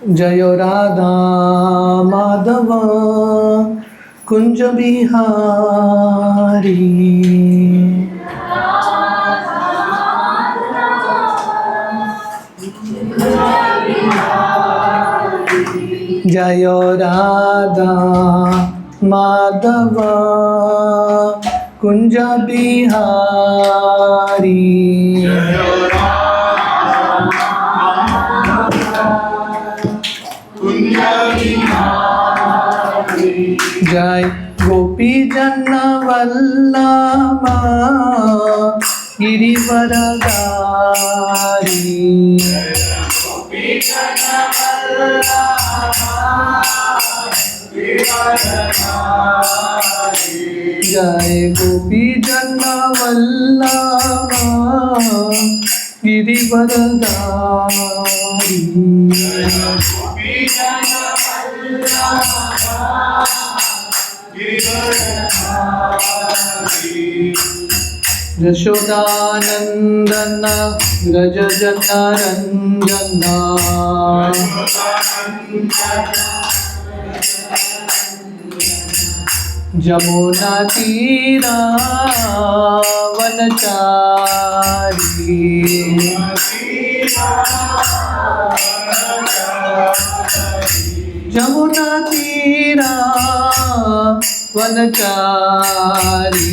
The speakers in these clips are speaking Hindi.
जय राधा माधव कुंज बिहारी। जय राधा माधव कुंज बिहारी। जय गोपी जन वल्लभा गिरिवरधारी। जय गोपी जन वल्लभा गिरिवरधारी। यशोदानंदन व्रज जनरंजन। जमुना तीरा वनचारी। जमुना तीरा वनचारी।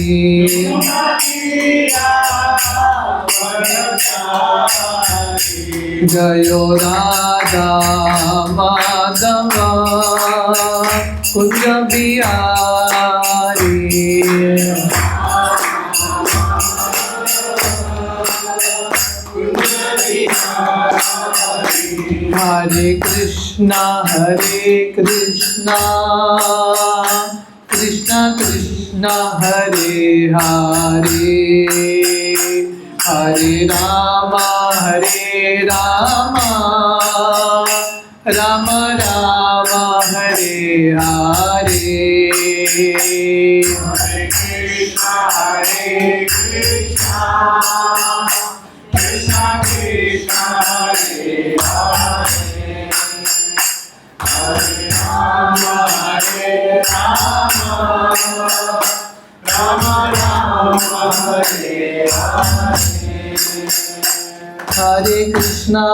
जयो राधा माधव कुंज बिहारी। हरे कृष्णा कृष्णा कृष्णा हरे हरे। हरे राम राम राम हरे हरे। हरे कृष्णा कृष्णा कृष्णा हरे हरे। हरे राम राम राम हरे हरे। हरे कृष्णा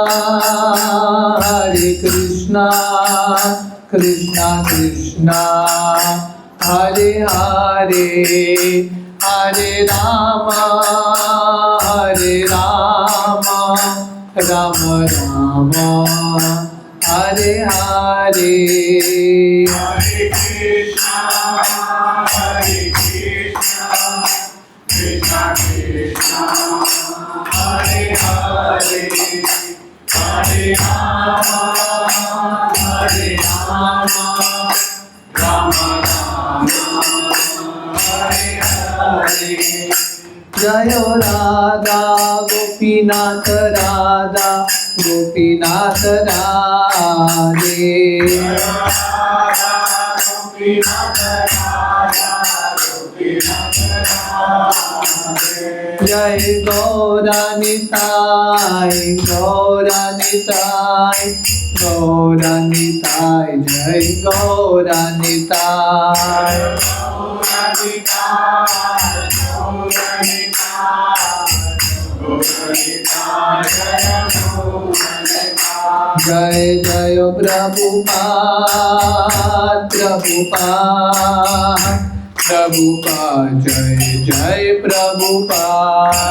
कृष्णा कृष्णा हरे हरे। हरे राम राम राम हरे हरे। हरे कृष्णा कृष्णा कृष्णा हरे हरे। हरे राम राम राम हरे हरे। जय राधा गोपीनाथ राधा गोपीनाथ राधे। जय गौरानिताय गौरानिताय गौरानिताय जय गौरानिताय। जय जय प्रभुपाद जय जय प्रभुपाद।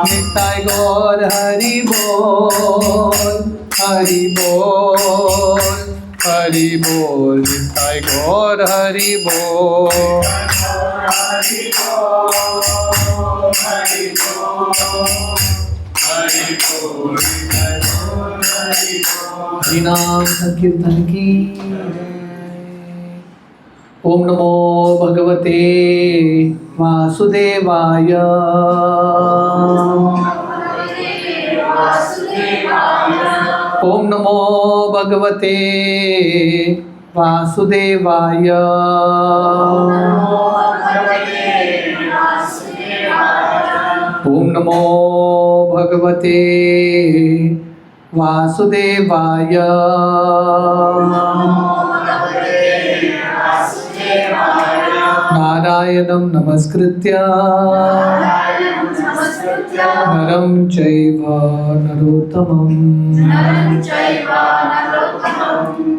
निताय गौर हरि बोल हरि बोल हरि बोल। निताय गौर हरि बोल। हरि नाम संकीर्तन की। ओम नमो भगवते वासुदेवाय। ओम नमो भगवते वासुदेवाय। नमो भगवते वासुदेवाय। नारायणं नमस्कृत्य नरं चैव नरोत्तमं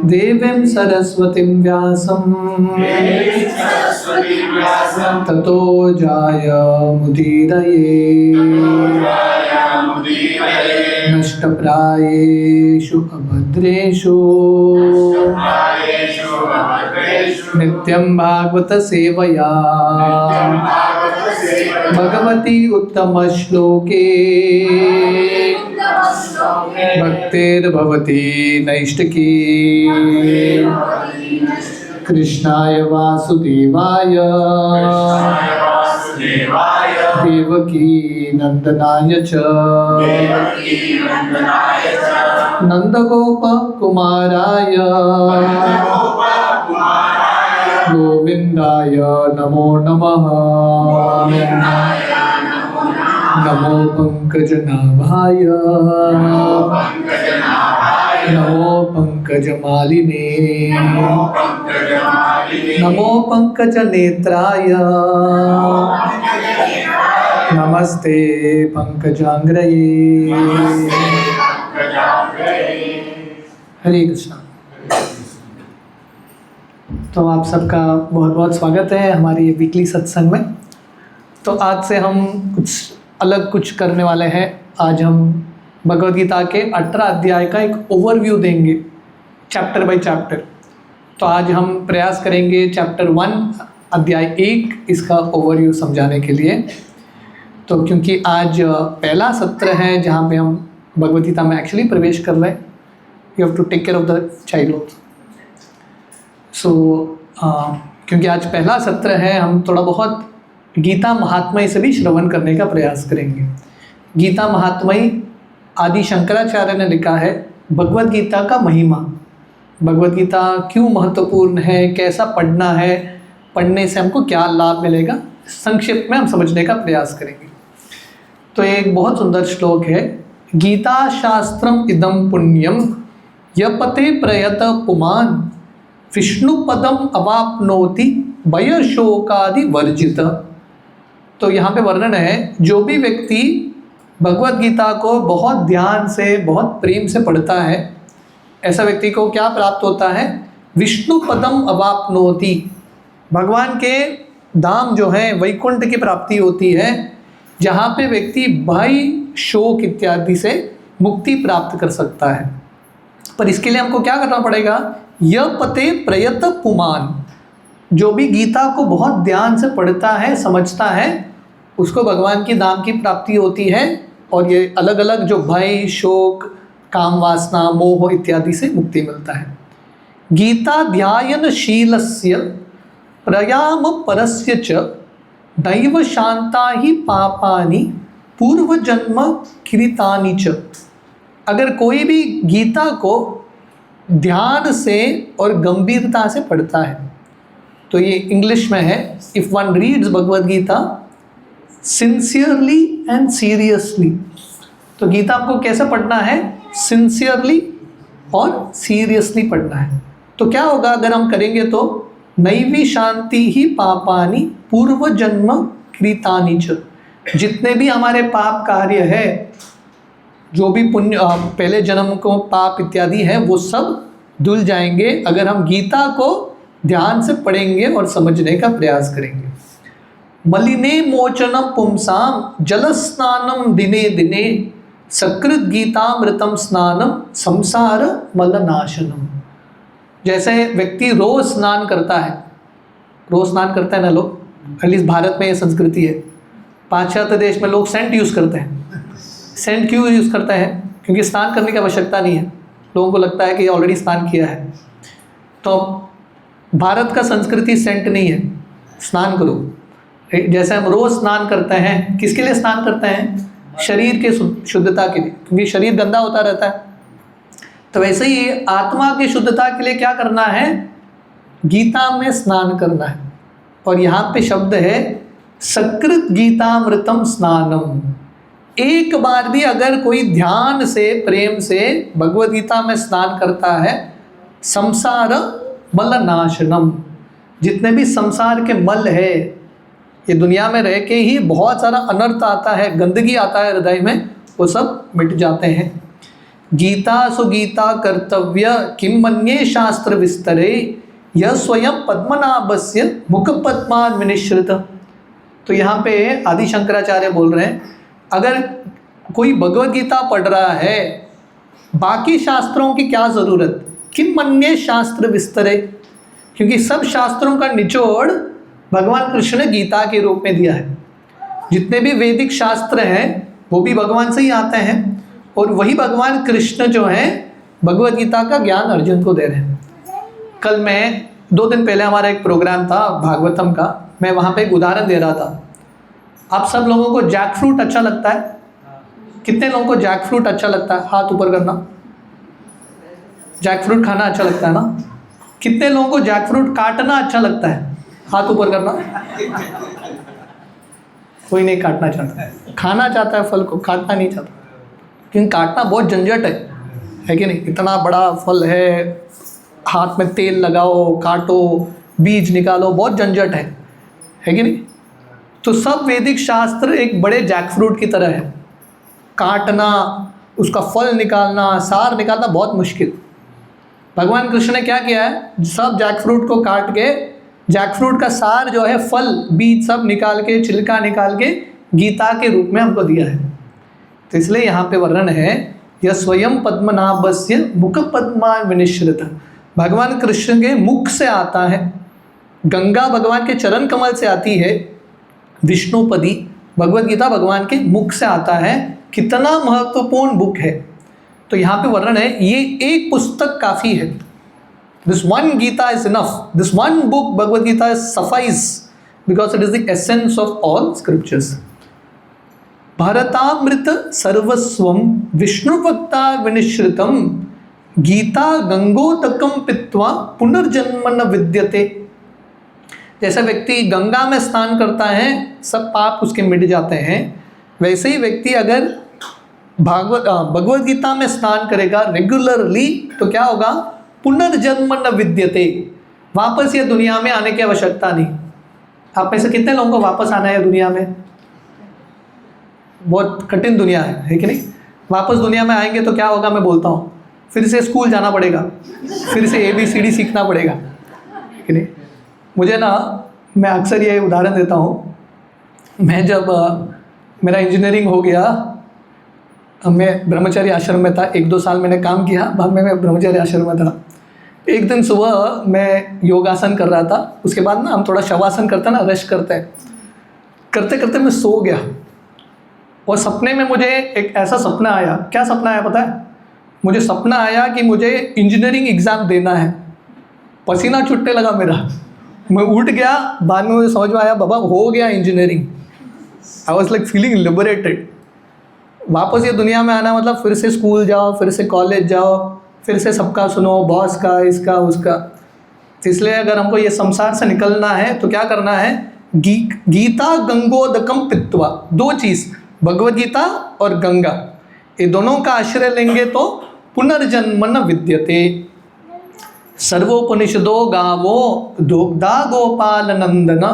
देवीं सरस्वतीं व्यासं ततो जायमुदीरये। नष्टप्रायेषु अभद्रेषु नित्यं भागवत सेवया भगवती उत्तमश्लोके भक्तिर्भवति नैष्टिकी। कृष्णाय वासुदेवाय देवकी नंदनाय च नंदगोपकुमाराय गोविंदाय नमो नमः। नमो पंकजनाभाय नमो पंकजमालिने नमो पंकजनेत्राय नमस्ते पंकजांग्रये। हरे कृष्णा। तो आप सबका बहुत बहुत स्वागत है हमारी वीकली सत्संग में। तो आज से हम कुछ करने वाले हैं। आज हम भगवद गीता के 18 अध्याय का एक ओवरव्यू देंगे चैप्टर बाय चैप्टर। तो आज हम प्रयास करेंगे चैप्टर 1 अध्याय 1 इसका ओवरव्यू समझाने के लिए। तो क्योंकि आज पहला सत्र है जहाँ पे हम भगवद गीता में एक्चुअली प्रवेश कर रहे हैं, you have to take care of the child also. So क्योंकि आज पहला सत्र है, हम थोड़ा बहुत गीता महात्म्य से भी श्रवण करने का प्रयास करेंगे। गीता महात्म्य आदि शंकराचार्य ने लिखा है भगवद गीता का महिमा। भगवद गीता क्यों महत्वपूर्ण है, कैसा पढ़ना है, पढ़ने से हमको क्या लाभ मिलेगा, संक्षिप्त में हम समझने का प्रयास करेंगे। तो एक बहुत सुंदर श्लोक है, गीता शास्त्रम इदम पुण्यम यपते प्रयत पुमान विष्णुपदम अवाप्नोति भय शोकादि वर्जित। तो यहाँ पे वर्णन है, जो भी व्यक्ति भगवद गीता को बहुत ध्यान से बहुत प्रेम से पढ़ता है, ऐसा व्यक्ति को क्या प्राप्त होता है? विष्णु पदम अवाप्नोति, भगवान के धाम जो है वैकुंठ की प्राप्ति होती है, जहाँ पे व्यक्ति भय शोक इत्यादि से मुक्ति प्राप्त कर सकता है। पर इसके लिए हमको क्या करना पड़ेगा? यह पते प्रयत पुमान, जो भी गीता को बहुत ध्यान से पढ़ता है समझता है, उसको भगवान की धाम की प्राप्ति होती है और ये अलग अलग जो भय शोक काम वासना मोह इत्यादि से मुक्ति मिलता है। गीता ध्यायनशीलस्य प्रयाम परस्य च नैव शांता ही पापानि पूर्व जन्म कृतानि च। अगर कोई भी गीता को ध्यान से और गंभीरता से पढ़ता है, तो ये इंग्लिश में है, if one reads Bhagavad Gita sincerely and seriously. तो गीता आपको कैसे पढ़ना है? सिंसियरली और सीरियसली पढ़ना है। तो क्या होगा अगर हम करेंगे? तो नैवी शांति ही पापानि पूर्व जन्म कृतानि च। जितने भी हमारे पाप कार्य है, जो भी पुण्य पहले जन्म को पाप इत्यादि है, वो सब धुल जाएंगे अगर हम गीता को ध्यान से पढ़ेंगे और समझने का प्रयास करेंगे। मलिने मोचनम पुंसाम जल स्नानम दिने दिने सकृत गीतामृतम स्नानम संसार मलनाशनम। जैसे व्यक्ति रोज स्नान करता है, रोज स्नान करता है ना लोग, एटलीस्ट भारत में ये संस्कृति है। पाश्चात्य देश में लोग सेंट यूज़ करते हैं। सेंट क्यों यूज़ करते हैं? क्योंकि स्नान करने की आवश्यकता नहीं है, लोगों को लगता है कि ऑलरेडी स्नान किया है। तो भारत का संस्कृति सेंट नहीं है, स्नान करो। जैसे हम रोज़ स्नान करते हैं, किसके लिए स्नान करते हैं? शरीर के शुद्धता के लिए, क्योंकि शरीर गंदा होता रहता है। तो वैसे ही आत्मा की शुद्धता के लिए क्या करना है? गीता में स्नान करना है। और यहाँ पे शब्द है सकृत गीतामृतम स्नानम। एक बार भी अगर कोई ध्यान से प्रेम से भगवद गीता में स्नान करता है, संसार मल नाशनम, जितने भी संसार के मल है, ये दुनिया में रह के ही बहुत सारा अनर्थ आता है, गंदगी आता है हृदय में, वो सब मिट जाते हैं। गीता सुगीता कर्तव्य किम मन्ये शास्त्र विस्तरे यह स्वयं पद्मनाभस्य मुख पद्मान विनिश्रित। तो यहाँ पे आदि शंकराचार्य बोल रहे हैं, अगर कोई भगवद गीता पढ़ रहा है, बाकी शास्त्रों की क्या ज़रूरत, किम मन्ये शास्त्र विस्तरे, क्योंकि सब शास्त्रों का निचोड़ भगवान कृष्ण ने गीता के रूप में दिया है। जितने भी वैदिक शास्त्र हैं वो भी भगवान से ही आते हैं, और वही भगवान कृष्ण जो हैं भगवद गीता का ज्ञान अर्जुन को दे रहे हैं। कल मैं 2 दिन पहले हमारा एक प्रोग्राम था भागवतम का, मैं वहाँ पे एक उदाहरण दे रहा था। आप सब लोगों को जैक फ्रूट अच्छा लगता है? कितने लोगों को जैक फ्रूट अच्छा लगता है? हाथ ऊपर करना। जैक फ्रूट खाना अच्छा लगता है ना? कितने लोगों को जैक फ्रूट काटना अच्छा लगता है? हाथ ऊपर करना। कोई नहीं काटना चाहता, खाना चाहता है फल को, काटना नहीं चाहता, क्योंकि काटना बहुत झंझट है कि नहीं? इतना बड़ा फल है, हाथ में तेल लगाओ, काटो, बीज निकालो, बहुत झंझट है कि नहीं? तो सब वैदिक शास्त्र एक बड़े जैक फ्रूट की तरह है, काटना, उसका फल निकालना, सार निकालना बहुत मुश्किल। भगवान कृष्ण ने क्या किया है, सब जैक फ्रूट को काट के जैक फ्रूट का सार जो है, फल बीज सब निकाल के, छिलका निकाल के गीता के रूप में हमको दिया है। तो इसलिए यहाँ पे वर्णन है, यह स्वयं पद्मनाभस्य मुख पद्मान विनिश्रित, भगवान कृष्ण के मुख से आता है। गंगा भगवान के चरण कमल से आती है, विष्णुपदी भगवद गीता भगवान के मुख से आता है। कितना महत्वपूर्ण बुक है। तो यहाँ पे वर्णन है, ये एक पुस्तक काफ़ी है। This one Gita is enough, this one book Bhagavad Gita is suffice because it is the essence of all scriptures. भारतामृत सर्वस्वम विष्णुभक्ता विनिश्रितम गीता गंगोदकम पित्वा पुनर्जन्म न विद्यते। जैसा व्यक्ति गंगा में स्नान करता है, सब पाप उसके मिट जाते हैं, वैसे ही व्यक्ति अगर भगवद गीता में स्नान करेगा रेगुलरली, तो क्या होगा, पुनर्जन्म न विद्यते, वापस ये दुनिया में आने की आवश्यकता नहीं। आप में से कितने लोगों को वापस आना है दुनिया में? बहुत कठिन दुनिया है कि नहीं? वापस दुनिया में आएंगे तो क्या होगा, मैं बोलता हूँ, फिर से स्कूल जाना पड़ेगा, फिर से ABCD सीखना पड़ेगा कि नहीं? मुझे ना, मैं अक्सर ये उदाहरण देता हूँ, मैं जब मेरा इंजीनियरिंग हो गया, मैं ब्रह्मचारी आश्रम में था, 1-2 साल मैंने काम किया, बाद में मैं ब्रह्मचारी आश्रम में था। एक दिन सुबह मैं योगासन कर रहा था, उसके बाद ना हम थोड़ा शवासन करते हैं ना, रेस्ट करते हैं, करते करते मैं सो गया, और सपने में मुझे एक ऐसा सपना आया। क्या सपना आया पता है? मुझे सपना आया कि मुझे इंजीनियरिंग एग्ज़ाम देना है। पसीना छूटने लगा मेरा, मैं उठ गया, बाद में मुझे समझ में आया, बाबा हो गया engineering. I was like feeling liberated. वापस ये दुनिया में आना मतलब फिर से स्कूल जाओ, फिर से कॉलेज जाओ, फिर से सबका सुनो, बॉस का, इसका उसका। इसलिए अगर हमको ये संसार से निकलना है तो क्या करना है, गीता गंगोदकम पित्वा, 2 चीज़, भगवद गीता और गंगा, ये दोनों का आश्रय लेंगे तो पुनर्जन्म न विद्यते। सर्वोपनिषदो गावो दुग्धा गोपाल नंदन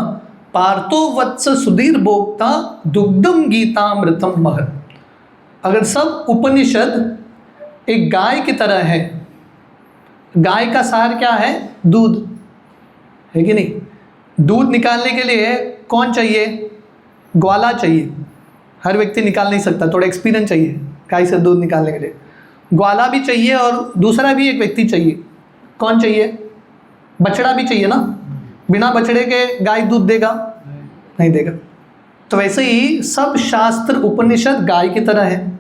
पार्थो वत्स सुधीर भोक्ता दुग्धम गीतामृतम महत्। अगर सब उपनिषद एक गाय की तरह है, गाय का सार क्या है, दूध है कि नहीं? दूध निकालने के लिए कौन चाहिए, ग्वाला चाहिए। हर व्यक्ति निकाल नहीं सकता, थोड़ा एक्सपीरियंस चाहिए गाय से दूध निकालने के लिए। ग्वाला भी चाहिए और दूसरा भी एक व्यक्ति चाहिए। कौन चाहिए? बछड़ा भी चाहिए ना, बिना बछड़े के गाय दूध देगा? नहीं देगा। तो वैसे ही सब शास्त्र उपनिषद गाय की तरह है,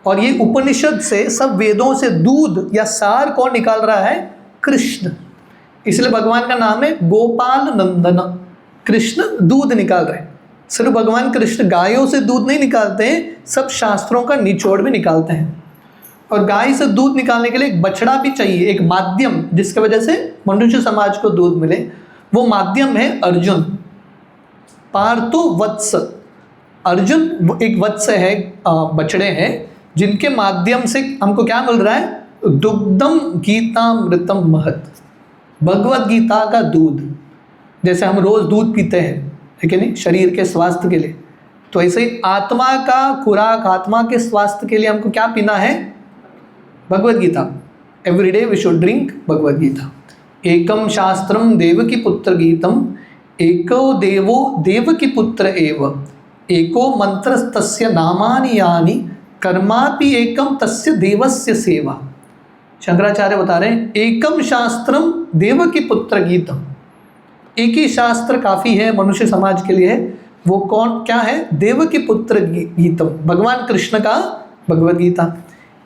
और ये उपनिषद से, सब वेदों से दूध या सार कौन निकाल रहा है, कृष्ण। इसलिए भगवान का नाम है गोपाल नंदन, कृष्ण दूध निकाल रहे हैं। सिर्फ भगवान कृष्ण गायों से दूध नहीं निकालते हैं, सब शास्त्रों का निचोड़ भी निकालते हैं। और गाय से दूध निकालने के लिए एक बछड़ा भी चाहिए, एक माध्यम, जिसके वजह से मनुष्य समाज को दूध मिले। वो माध्यम है अर्जुन। पार्थो वत्स, अर्जुन वो एक वत्स है, बछड़े हैं जिनके माध्यम से हमको क्या मिल रहा है? दुग्धम गीतामृतम महत, भगवत गीता का दूध। जैसे हम रोज दूध पीते हैं, है कि नहीं, शरीर के स्वास्थ्य के लिए, तो ऐसे ही आत्मा का खुराक, आत्मा के स्वास्थ्य के लिए हमको क्या पीना है? Bhagavad Gita. Every day we should drink Bhagavad Gita. एकम शास्त्रम देवकी पुत्र गीतम, एको देवो देवकी पुत्र एव, एको मंत्रस्तस्य नामानि यानि, कर्मापि एकम तस्य देवस्य सेवा। शंकराचार्य बता रहे हैं एकम शास्त्रम देवकी पुत्र गीतम, एक ही शास्त्र काफ़ी है मनुष्य समाज के लिए है। वो कौन, क्या है? देवकी पुत्र गीतम, भगवान कृष्ण का भगवद गीता।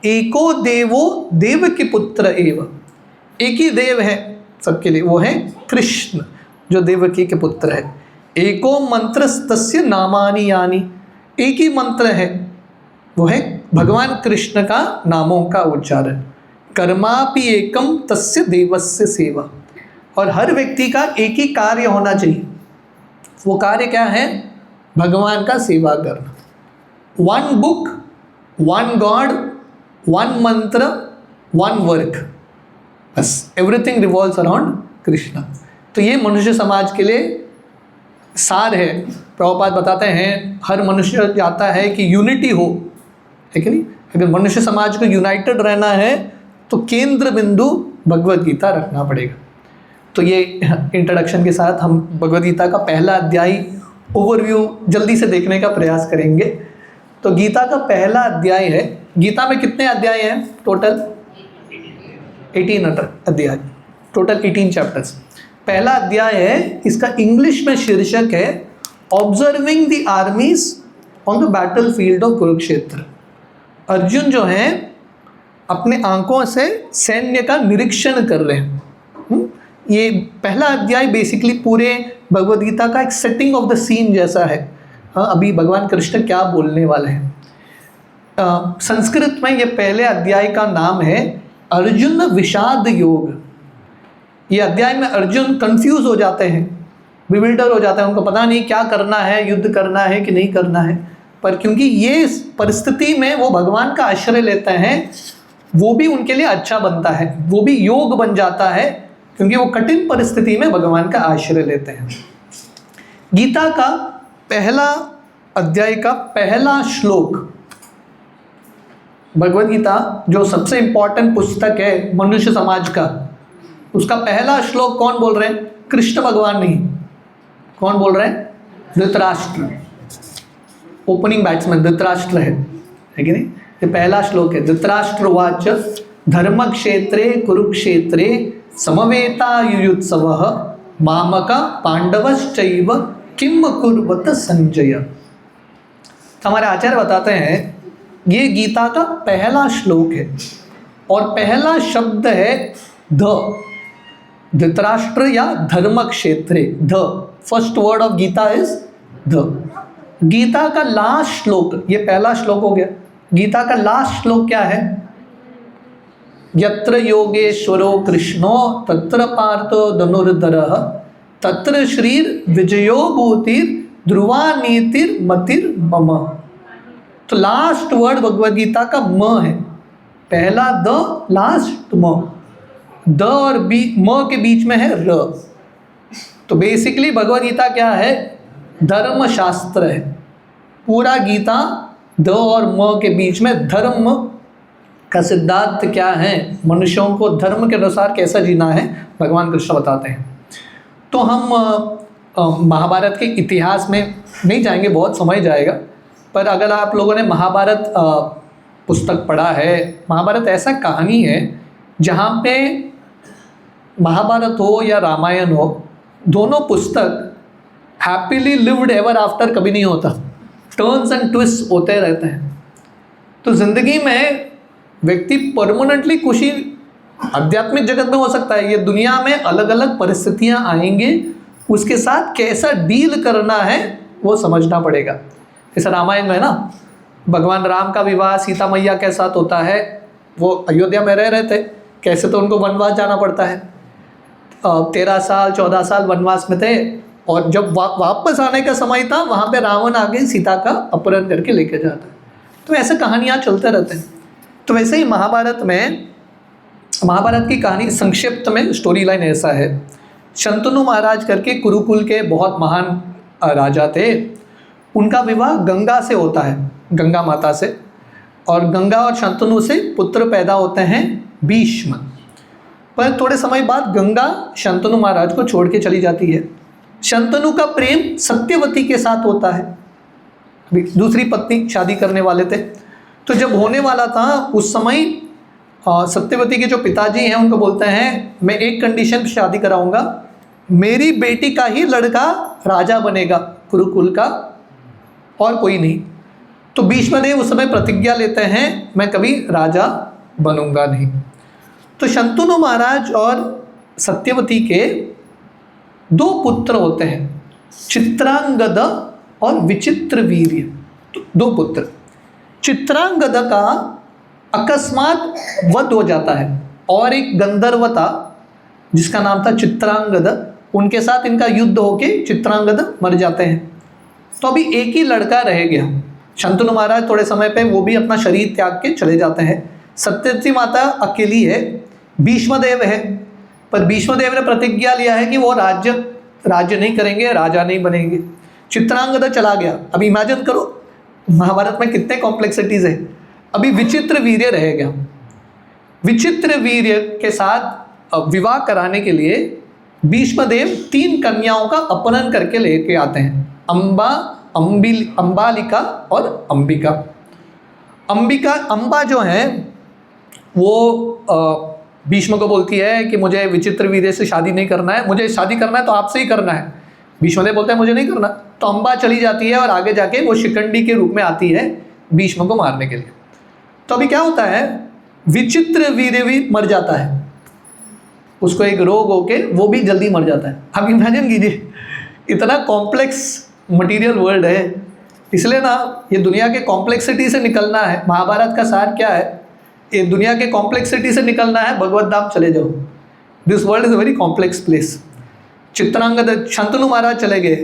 एको देवो देवकी पुत्र एव, एक ही देव है सबके लिए, वो है कृष्ण जो देवकी के पुत्र है। एको मंत्रस्तस्य नामानि यानि, एक ही मंत्र है, वो है भगवान कृष्ण का नामों का उच्चारण। कर्मापि एकम तस्य देवस्य सेवा, और हर व्यक्ति का एक ही कार्य होना चाहिए। वो कार्य क्या है? भगवान का सेवा करना। One book, one God, one मंत्र, वन वर्क, बस एवरीथिंग रिवॉल्व्स अराउंड कृष्णा। तो ये मनुष्य समाज के लिए सार है। प्रभुपाद बताते हैं हर मनुष्य चाहता है कि यूनिटी हो, है कि नहीं? अगर मनुष्य समाज को यूनाइटेड रहना है तो केंद्र बिंदु भगवद गीता रखना पड़ेगा। तो ये इंट्रोडक्शन के साथ हम भगवद गीता का पहला अध्याय ओवरव्यू जल्दी से देखने का प्रयास करेंगे। तो गीता का पहला अध्याय है। गीता में कितने अध्याय हैं टोटल? 18 अध्याय, टोटल 18 चैप्टर्स। पहला अध्याय है, इसका इंग्लिश में शीर्षक है observing the armies on the battle field of Kurukshetra. Arjun जो है अपने आंखों से सैन्य का निरीक्षण कर रहे हैं। ये पहला अध्याय बेसिकली पूरे भगवद गीता का एक सेटिंग ऑफ द सीन जैसा है। हाँ, अभी भगवान कृष्ण क्या बोलने वाले हैं। संस्कृत में ये पहले अध्याय का नाम है अर्जुन विषाद योग। ये अध्याय में अर्जुन कंफ्यूज हो जाते हैं, बिविल्डर हो जाते हैं, उनको पता नहीं क्या करना है, युद्ध करना है कि नहीं करना है। पर क्योंकि ये परिस्थिति में वो भगवान का आश्रय लेते हैं, वो भी उनके लिए अच्छा बनता है, वो भी योग बन जाता है, क्योंकि वो कठिन परिस्थिति में भगवान का आश्रय लेते हैं। गीता का पहला अध्याय का पहला श्लोक, भगवद गीता जो सबसे इंपॉर्टेंट पुस्तक है मनुष्य समाज का, उसका पहला श्लोक कौन बोल रहे हैं? कृष्ण भगवान नहीं, कौन बोल रहे हैं? धृतराष्ट्र। ओपनिंग बैट्समैन धृतराष्ट्र है कि नहीं? ये पहला श्लोक है। धृतराष्ट्रवाच धर्म क्षेत्रे कुरुक्षेत्रे समवेतायुयुत्सवः मामक पांडवश्चैव किम कुर्वत संजय। हमारे आचार्य बताते हैं ये गीता का पहला श्लोक है और पहला शब्द है ध। धृतराष्ट्र या धर्म क्षेत्रे, ध first word of Gita is ध। गीता का लास्ट श्लोक, ये पहला श्लोक हो गया। गीता का लास्ट श्लोक क्या है? यत्र योगेश्वरो कृष्णो तत्र पार्थो धनुर्धरः तत्र श्रीर विजयो भूतिर ध्रुवा नीतिर मतिर मम। तो लास्ट वर्ड भगवद गीता का म है, पहला द, लास्ट म। द और म के बीच में है र। तो बेसिकली भगवद गीता क्या है? धर्म शास्त्र है। पूरा गीता द और म के बीच में धर्म का सिद्धांत क्या है, मनुष्यों को धर्म के अनुसार कैसा जीना है, भगवान कृष्ण बताते हैं। तो हम महाभारत के इतिहास में नहीं जाएंगे, बहुत समय जाएगा। पर अगर आप लोगों ने महाभारत पुस्तक पढ़ा है, महाभारत ऐसा कहानी है जहाँ पे महाभारत हो या रामायण हो, दोनों पुस्तक हैप्पीली लिव्ड एवर आफ्टर कभी नहीं होता, टर्न्स एंड ट्विस्ट होते रहते हैं। तो ज़िंदगी में व्यक्ति परमानेंटली खुशी आध्यात्मिक जगत में हो सकता है, ये दुनिया में अलग अलग परिस्थितियां आएंगी, उसके साथ कैसा डील करना है वो समझना पड़ेगा। जैसे रामायण में ना, भगवान राम का विवाह सीता मैया के साथ होता है। वो अयोध्या में रह रहे थे, कैसे तो उनको वनवास जाना पड़ता है। 13 साल 14 साल वनवास में थे, और जब वापस आने का समय था, वहाँ पे रावण आके सीता का अपहरण करके लेके जाता है। तो ऐसे कहानियाँ चलते रहते हैं। तो वैसे ही महाभारत की कहानी संक्षिप्त में स्टोरी लाइन ऐसा है। शंतनु महाराज करके कुरुकुल के बहुत महान राजा थे। उनका विवाह गंगा से होता है, गंगा माता से, और गंगा और शंतनु से पुत्र पैदा होते हैं भीष्म। पर थोड़े समय बाद गंगा शंतनु महाराज को छोड़ के चली जाती है। शंतनु का प्रेम सत्यवती के साथ होता है, दूसरी पत्नी शादी करने वाले थे। तो जब होने वाला था उस समय सत्यवती के जो पिताजी हैं उनको बोलते हैं, मैं एक कंडीशन पे शादी कराऊंगा, मेरी बेटी का ही लड़का राजा बनेगा कुरुकुल का, और कोई नहीं। तो भीष्मदेव उस समय प्रतिज्ञा लेते हैं, मैं कभी राजा बनूंगा नहीं। तो शंतनु महाराज और सत्यवती के दो पुत्र होते हैं, चित्रांगद और विचित्रवीर्य। तो दो पुत्र। चित्रांगद का अकस्मात वध हो जाता है, और एक गंधर्व था जिसका नाम था चित्रांगद, उनके साथ इनका युद्ध होके चित्रांगद मर जाते हैं। तो अभी एक ही लड़का रह गया। शंतनु महाराज थोड़े समय पे वो भी अपना शरीर त्याग के चले जाते हैं। सत्यवती माता अकेली है, भीष्मदेव है, पर भीष्मदेव ने प्रतिज्ञा लिया है कि वो राज्य नहीं करेंगे, राजा नहीं बनेंगे। चित्रांगद चला गया। अब इमेजिन करो महाभारत में कितने कॉम्प्लेक्सिटीज है। अभी विचित्र वीर्य रह गया। विचित्र वीर्य के साथ विवाह कराने के लिए भीष्मदेव 3 कन्याओं का अपहरण करके लेके आते हैं, अंबालिका और अंबिका। अंबा जो है वो भीष्म को बोलती है कि मुझे विचित्र वीर्य से शादी नहीं करना है, मुझे शादी करना है तो आपसे ही करना है। भीष्मदेव बोलते हैं मुझे नहीं करना। तो अंबा चली जाती है और आगे जाके वो शिखंडी के रूप में आती है भीष्म को मारने के लिए। तो अभी क्या होता है, विचित्र वीर्य भी मर जाता है, उसको एक रोग होके वो भी जल्दी मर जाता है। अब इमेजिन कीजिए, इतना कॉम्प्लेक्स मटेरियल वर्ल्ड है। इसलिए ना ये दुनिया के कॉम्प्लेक्सिटी से निकलना है। महाभारत का सार क्या है, ये दुनिया के कॉम्प्लेक्सिटी से निकलना है, भगवत धाम चले जाओ। This world is a very complex place. Chitrangada, Shantanu Maharaj चले गए,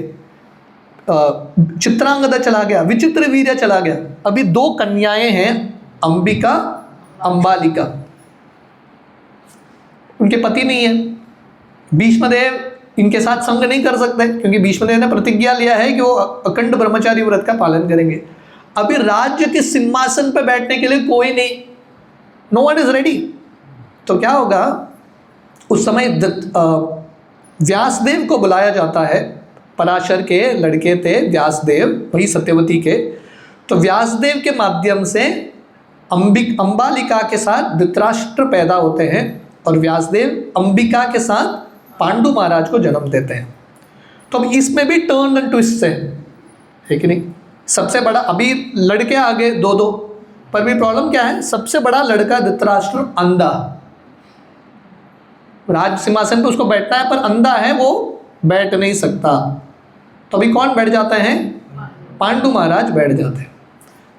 चित्रांगद चला गया, विचित्र वीर्य चला गया। अभी 2 कन्याएं हैं, अंबिका, अंबालिका। उनके पति नहीं है। भीष्मदेव इनके साथ संग नहीं कर सकते क्योंकि भीष्मदेव ने प्रतिज्ञा लिया है कि वो अखंड ब्रह्मचारी व्रत का पालन करेंगे। अभी राज्य के सिंहासन पर बैठने के लिए कोई नहीं, नो वन इज रेडी। तो क्या होगा, उस समय व्यासदेव को बुलाया जाता है। पराशर के लड़के थे व्यासदेव, वही सत्यवती के। तो व्यासदेव के माध्यम से अंबालिका के साथ धृतराष्ट्र पैदा होते हैं, और व्यासदेव अंबिका के साथ पांडु महाराज को जन्म देते हैं। तो अब इसमें भी टर्न एंड ट्विस्ट है कि नहीं। सबसे बड़ा, अभी लड़के आगे 2-2, पर भी प्रॉब्लम क्या है, सबसे बड़ा लड़का धृतराष्ट्र अंधा, राज सिंहासन पे उसको बैठना है, पर अंधा है, वो बैठ नहीं सकता। तो अभी कौन बैठ जाते हैं, पांडु महाराज बैठ जाते हैं।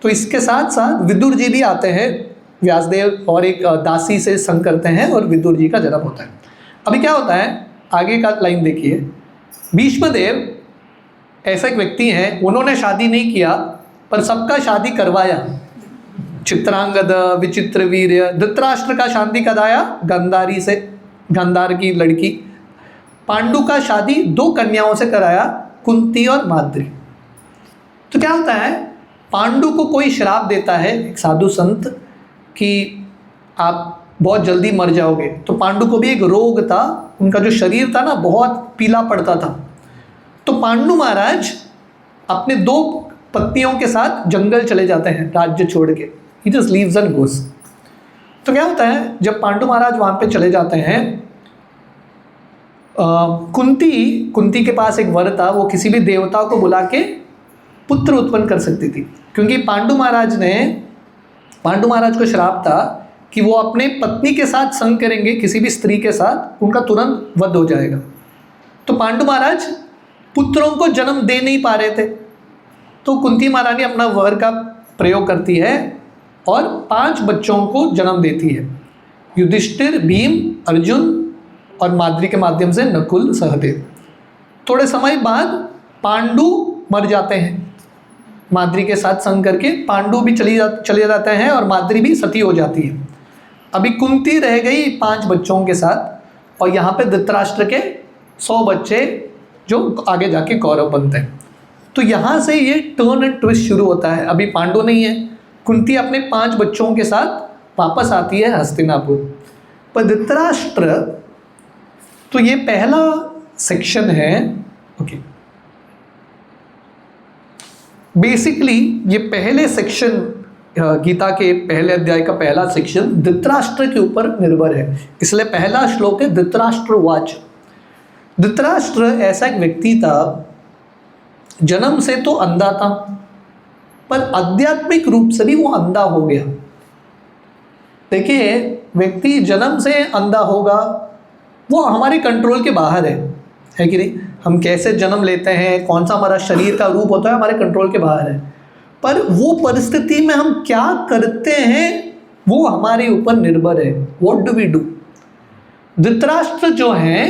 तो इसके साथ साथ विदुर जी भी आते हैं, व्यासदेव और एक दासी से संग करते हैं और विदुर जी का जन्म होता है। अभी क्या होता है, आगे का लाइन देखिए। भीष्मदेव ऐसा एक व्यक्ति हैं, उन्होंने शादी नहीं किया पर सबका शादी करवाया। चित्रांगद, विचित्र वीर्य, धृतराष्ट्र का शादी कराया गांधारी से, गांधार की लड़की। पांडु का शादी 2 कन्याओं से कराया, कुंती और माद्री। तो क्या होता है, पांडु को कोई श्राप देता है एक साधु संत कि आप बहुत जल्दी मर जाओगे। तो पांडु को भी एक रोग था, उनका जो शरीर था ना बहुत पीला पड़ता था। तो पांडु महाराज अपने 2 पत्नियों के साथ जंगल चले जाते हैं राज्य छोड़ के। ही जस्ट लीव्स एंड गोस। तो क्या होता है, जब पांडु महाराज वहाँ पे चले जाते हैं, कुंती के पास एक वर था, वो किसी भी देवता को बुला के पुत्र उत्पन्न कर सकती थी, क्योंकि पांडु महाराज को श्राप था कि वो अपने पत्नी के साथ संग करेंगे किसी भी स्त्री के साथ, उनका तुरंत वध हो जाएगा। तो पांडु महाराज पुत्रों को जन्म दे नहीं पा रहे थे। तो कुंती महारानी अपना वर का प्रयोग करती है और 5 बच्चों को जन्म देती है, युधिष्ठिर, भीम, अर्जुन और माद्री के माध्यम से नकुल, सहदेव। थोड़े समय बाद पांडु मर जाते हैं, माद्री के साथ संग करके पांडु भी चले जाते हैं और माद्री भी सती हो जाती है। अभी कुंती रह गई 5 बच्चों के साथ और यहाँ पे धृतराष्ट्र के 100 बच्चे जो आगे जाके कौरव बनते हैं। तो यहाँ से ये टर्न एंड ट्विस्ट शुरू होता है। अभी पांडु नहीं है, कुंती अपने 5 बच्चों के साथ वापस आती है हस्तिनापुर। पर धृतराष्ट्र, तो ये पहला सेक्शन है। ओके, बेसिकली ये पहले सेक्शन गीता के पहले अध्याय का पहला सेक्शन धृतराष्ट्र के ऊपर निर्भर है, इसलिए पहला श्लोक है धृतराष्ट्रवाच। धृतराष्ट्र ऐसा एक व्यक्ति था, जन्म से तो अंधा था पर आध्यात्मिक रूप से भी वो अंधा हो गया। देखिए, व्यक्ति जन्म से अंधा होगा वो हमारे कंट्रोल के बाहर है कि नहीं। हम कैसे जन्म लेते हैं, कौन सा हमारा शरीर का रूप होता है, हमारे कंट्रोल के बाहर है। पर वो परिस्थिति में हम क्या करते हैं वो हमारे ऊपर निर्भर है। What do we do. Dhritarashtra जो है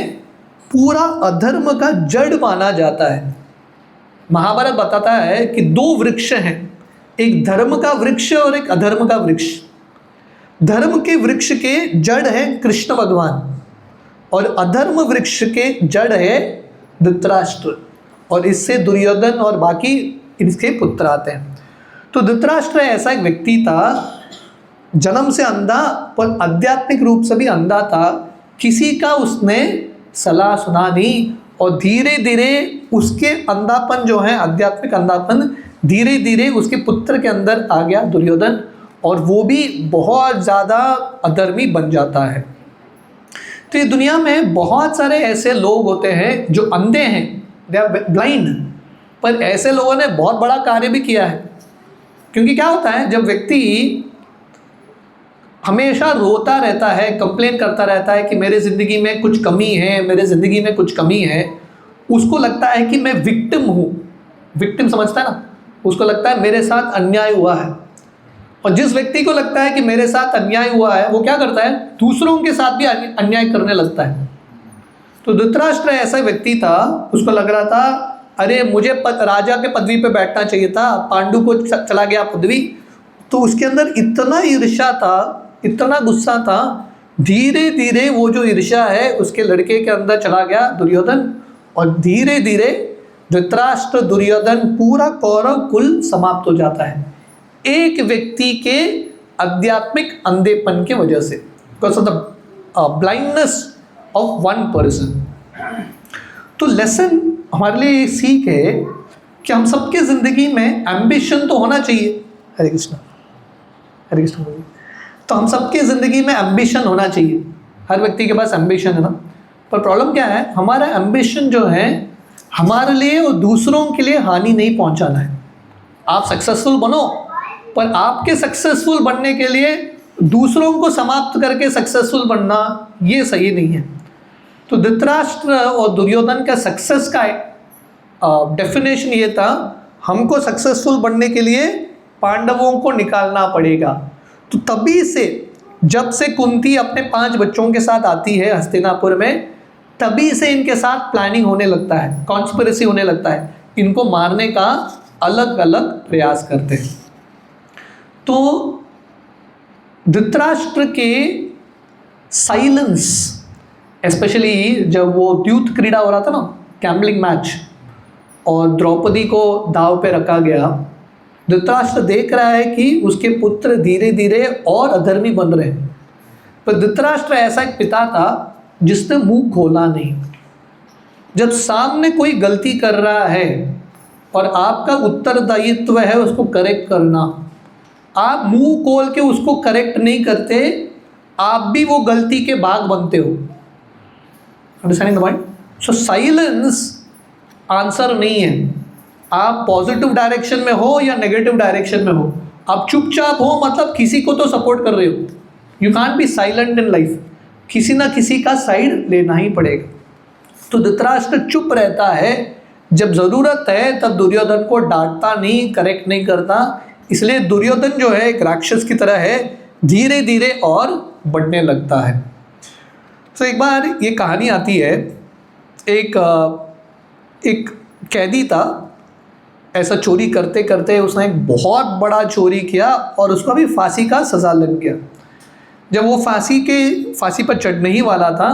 पूरा अधर्म का जड़ माना जाता है। महाभारत बताता है कि 2 वृक्ष हैं, एक धर्म का वृक्ष और एक अधर्म का वृक्ष। धर्म के वृक्ष के जड़ है कृष्ण भगवान और अधर्म वृक्ष के जड़ है धृतराष्ट्र, और इससे दुर्योधन और बाकी इसके पुत्र आते हैं। तो धृतराष्ट्र ऐसा एक व्यक्ति था, जन्म से अंधा पर आध्यात्मिक रूप से भी अंधा था। किसी का उसने सलाह सुना नहीं और धीरे धीरे उसके अंधापन जो है, आध्यात्मिक अंधापन, धीरे धीरे उसके पुत्र के अंदर आ गया दुर्योधन, और वो भी बहुत ज़्यादा अधर्मी बन जाता है। तो ये दुनिया में बहुत सारे ऐसे लोग होते हैं जो अंधे हैं, दे आर ब्लाइंड, पर ऐसे लोगों ने बहुत बड़ा कार्य भी किया है। क्योंकि क्या होता है, जब व्यक्ति हमेशा रोता रहता है, कंप्लेन करता रहता है कि मेरे ज़िंदगी में कुछ कमी है, मेरे ज़िंदगी में कुछ कमी है, उसको लगता है कि मैं विक्टिम हूँ। विक्टिम समझता है ना, उसको लगता है मेरे साथ अन्याय हुआ है। और जिस व्यक्ति को लगता है कि मेरे साथ अन्याय हुआ है, वो क्या करता है, दूसरों के साथ भी अन्याय करने लगता है। तो धृतराष्ट्र ऐसा व्यक्ति था, उसको लग रहा था अरे मुझे राजा के पदवी पे बैठना चाहिए था, पांडु को चला गया पदवी। तो उसके अंदर इतना ईर्ष्या था, इतना गुस्सा था, धीरे धीरे वो जो ईर्ष्या है उसके लड़के के अंदर चला गया दुर्योधन, और धीरे धीरे धृतराष्ट्र, दुर्योधन, पूरा कौरव कुल समाप्त हो जाता है एक व्यक्ति के आध्यात्मिक अंधेपन के वजह से, because of the blindness of one person. तो लेसन हमारे लिए ये सीख है कि हम सबके ज़िंदगी में एम्बिशन तो होना चाहिए। हरे कृष्ण, हरे कृष्ण। तो हम सबके ज़िंदगी में एम्बिशन होना चाहिए, हर व्यक्ति के पास एम्बिशन है ना। पर प्रॉब्लम क्या है, हमारा एम्बिशन जो है हमारे लिए और दूसरों के लिए हानि नहीं पहुंचाना है। आप सक्सेसफुल बनो, पर आपके सक्सेसफुल बनने के लिए दूसरों को समाप्त करके सक्सेसफुल बनना ये सही नहीं है। तो धृतराष्ट्र और दुर्योधन का सक्सेस का डेफिनेशन ये था, हमको सक्सेसफुल बनने के लिए पांडवों को निकालना पड़ेगा। तो तभी से, जब से कुंती अपने 5 बच्चों के साथ आती है हस्तिनापुर में, तभी से इनके साथ प्लानिंग होने लगता है, कॉन्स्पिरेसी होने लगता है, इनको मारने का अलग अलग प्रयास करते हैं। तो धृतराष्ट्र के साइलेंस, स्पेशली जब वो द्यूत क्रीड़ा हो रहा था ना, गैम्बलिंग मैच, और द्रौपदी को दाव पे रखा गया, धृतराष्ट्र देख रहा है कि उसके पुत्र धीरे धीरे और अधर्मी बन रहे हैं। पर धृतराष्ट्र ऐसा एक पिता था जिसने मुंह खोला नहीं। जब सामने कोई गलती कर रहा है और आपका उत्तरदायित्व है उसको करेक्ट करना, आप मुंह खोल के उसको करेक्ट नहीं करते, आप भी वो गलती के भाग बनते हो। Understanding the point? So silence answer नहीं है। आप पॉजिटिव डायरेक्शन में हो या नेगेटिव डायरेक्शन में हो, आप चुपचाप हो मतलब किसी को तो सपोर्ट कर रहे हो। You can't be silent in life, किसी ना किसी का साइड लेना ही पड़ेगा। तो धृतराष्ट्र चुप रहता है, जब ज़रूरत है तब दुर्योधन को डांटता नहीं, करेक्ट नहीं करता। इसलिए दुर्योधन जो है एक राक्षस की तरह है, धीरे धीरे और बढ़ने लगता है। तो एक बार ये कहानी आती है, एक एक कैदी था, ऐसा चोरी करते करते उसने एक बहुत बड़ा चोरी किया और उसको भी फांसी का सज़ा लग गया। जब वो फांसी पर चढ़ने ही वाला था,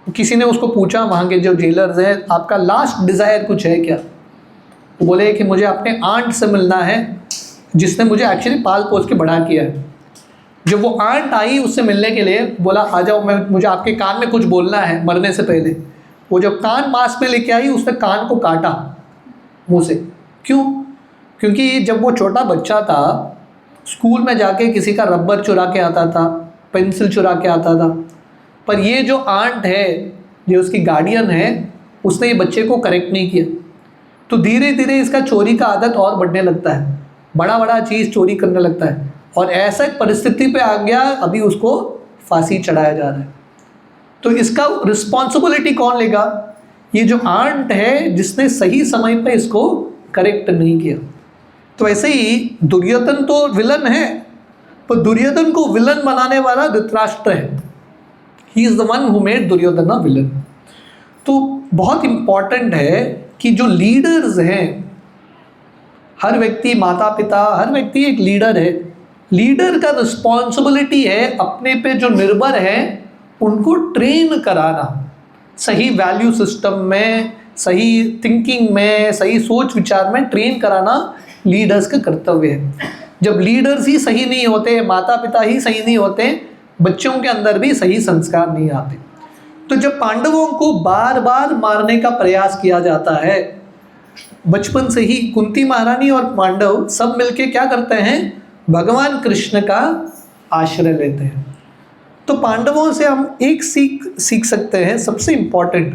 किसी ने उसको पूछा, वहाँ के जो जेलर्स हैं, आपका लास्ट डिज़ायर कुछ है क्या? वो बोले कि मुझे अपने आंट से मिलना है, जिसने मुझे एक्चुअली पाल पोस के बड़ा किया है। जब वो आंट आई उससे मिलने के लिए, बोला आ जाओ, मुझे आपके कान में कुछ बोलना है मरने से पहले। वो जब कान पास में लेके आई, उसने कान को काटा मुँह से। क्यों? क्योंकि जब वो छोटा बच्चा था, स्कूल में जाके किसी का रबर चुरा के आता था, पेंसिल चुरा के आता था, पर ये जो आंट है, जो उसकी गार्डियन है, उसने ये बच्चे को करेक्ट नहीं किया। तो धीरे धीरे इसका चोरी का आदत और बढ़ने लगता है, बड़ा बड़ा चीज़ चोरी करने लगता है, और ऐसा एक परिस्थिति पे आ गया, अभी उसको फांसी चढ़ाया जा रहा है। तो इसका रिस्पॉन्सिबिलिटी कौन लेगा? ये जो आंट है, जिसने सही समय पे इसको करेक्ट नहीं किया। तो ऐसे ही दुर्योधन तो विलन है, पर दुर्योधन को विलन बनाने वाला धृतराष्ट्र है। He is the one who made Duryodhana a villain. तो बहुत इम्पॉर्टेंट है कि जो लीडर्स हैं, हर व्यक्ति, माता पिता, हर व्यक्ति एक लीडर है। लीडर का रिस्पॉन्सिबिलिटी है अपने पे जो निर्भर है उनको ट्रेन कराना, सही वैल्यू सिस्टम में, सही थिंकिंग में, सही सोच विचार में ट्रेन कराना लीडर्स का कर्तव्य है। जब लीडर्स ही सही नहीं होते, माता पिता ही सही नहीं होते, बच्चों के अंदर भी सही संस्कार नहीं आते। तो जब पांडवों को बार बार मारने का प्रयास किया जाता है, बचपन से ही कुंती महारानी और पांडव सब मिलके क्या करते हैं? भगवान कृष्ण का आश्रय लेते हैं। तो पांडवों से हम एक सीख सकते हैं, सबसे इम्पॉर्टेंट,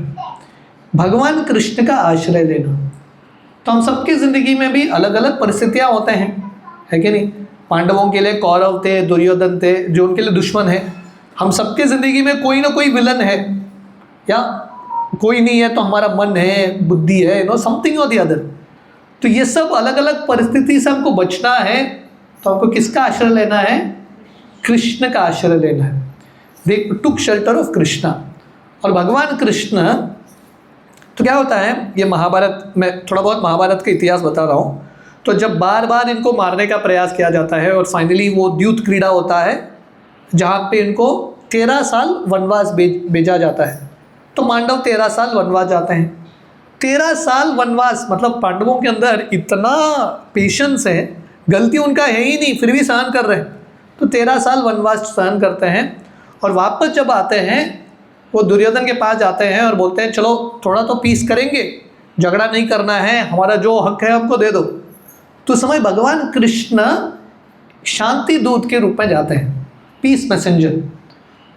भगवान कृष्ण का आश्रय लेना। तो हम सबकी ज़िंदगी में भी अलग अलग परिस्थितियाँ होते हैं, है कि नहीं? पांडवों के लिए कौरव थे, दुर्योधन थे, जो उनके लिए दुश्मन है। हम सबके ज़िंदगी में कोई ना कोई विलन है, या कोई नहीं है तो हमारा मन है, बुद्धि है, समथिंग और द अदर। तो ये सब अलग अलग परिस्थिति से हमको बचना है, तो हमको किसका आश्रय लेना है? कृष्ण का आश्रय लेना है। दे टुक शेल्टर ऑफ कृष्णा। और भगवान कृष्ण, तो क्या होता है, ये महाभारत में, थोड़ा बहुत महाभारत का इतिहास बता रहा हूँ। तो जब बार बार इनको मारने का प्रयास किया जाता है और फाइनली वो द्यूत क्रीड़ा होता है, जहाँ पे इनको 13 साल वनवास भेजा जाता है। तो पांडव 13 साल वनवास जाते हैं। 13 साल वनवास, मतलब पांडवों के अंदर इतना पेशेंस है, गलती उनका है ही नहीं, फिर भी सहन कर रहे हैं। तो 13 साल वनवास सहन करते हैं, और वापस जब आते हैं, वो दुर्योधन के पास जाते हैं और बोलते हैं चलो थोड़ा तो पीस करेंगे, झगड़ा नहीं करना है, हमारा जो हक है हमको दे दो। तो उस समय भगवान कृष्ण शांति दूत के रूप में जाते हैं, पीस मैसेंजर।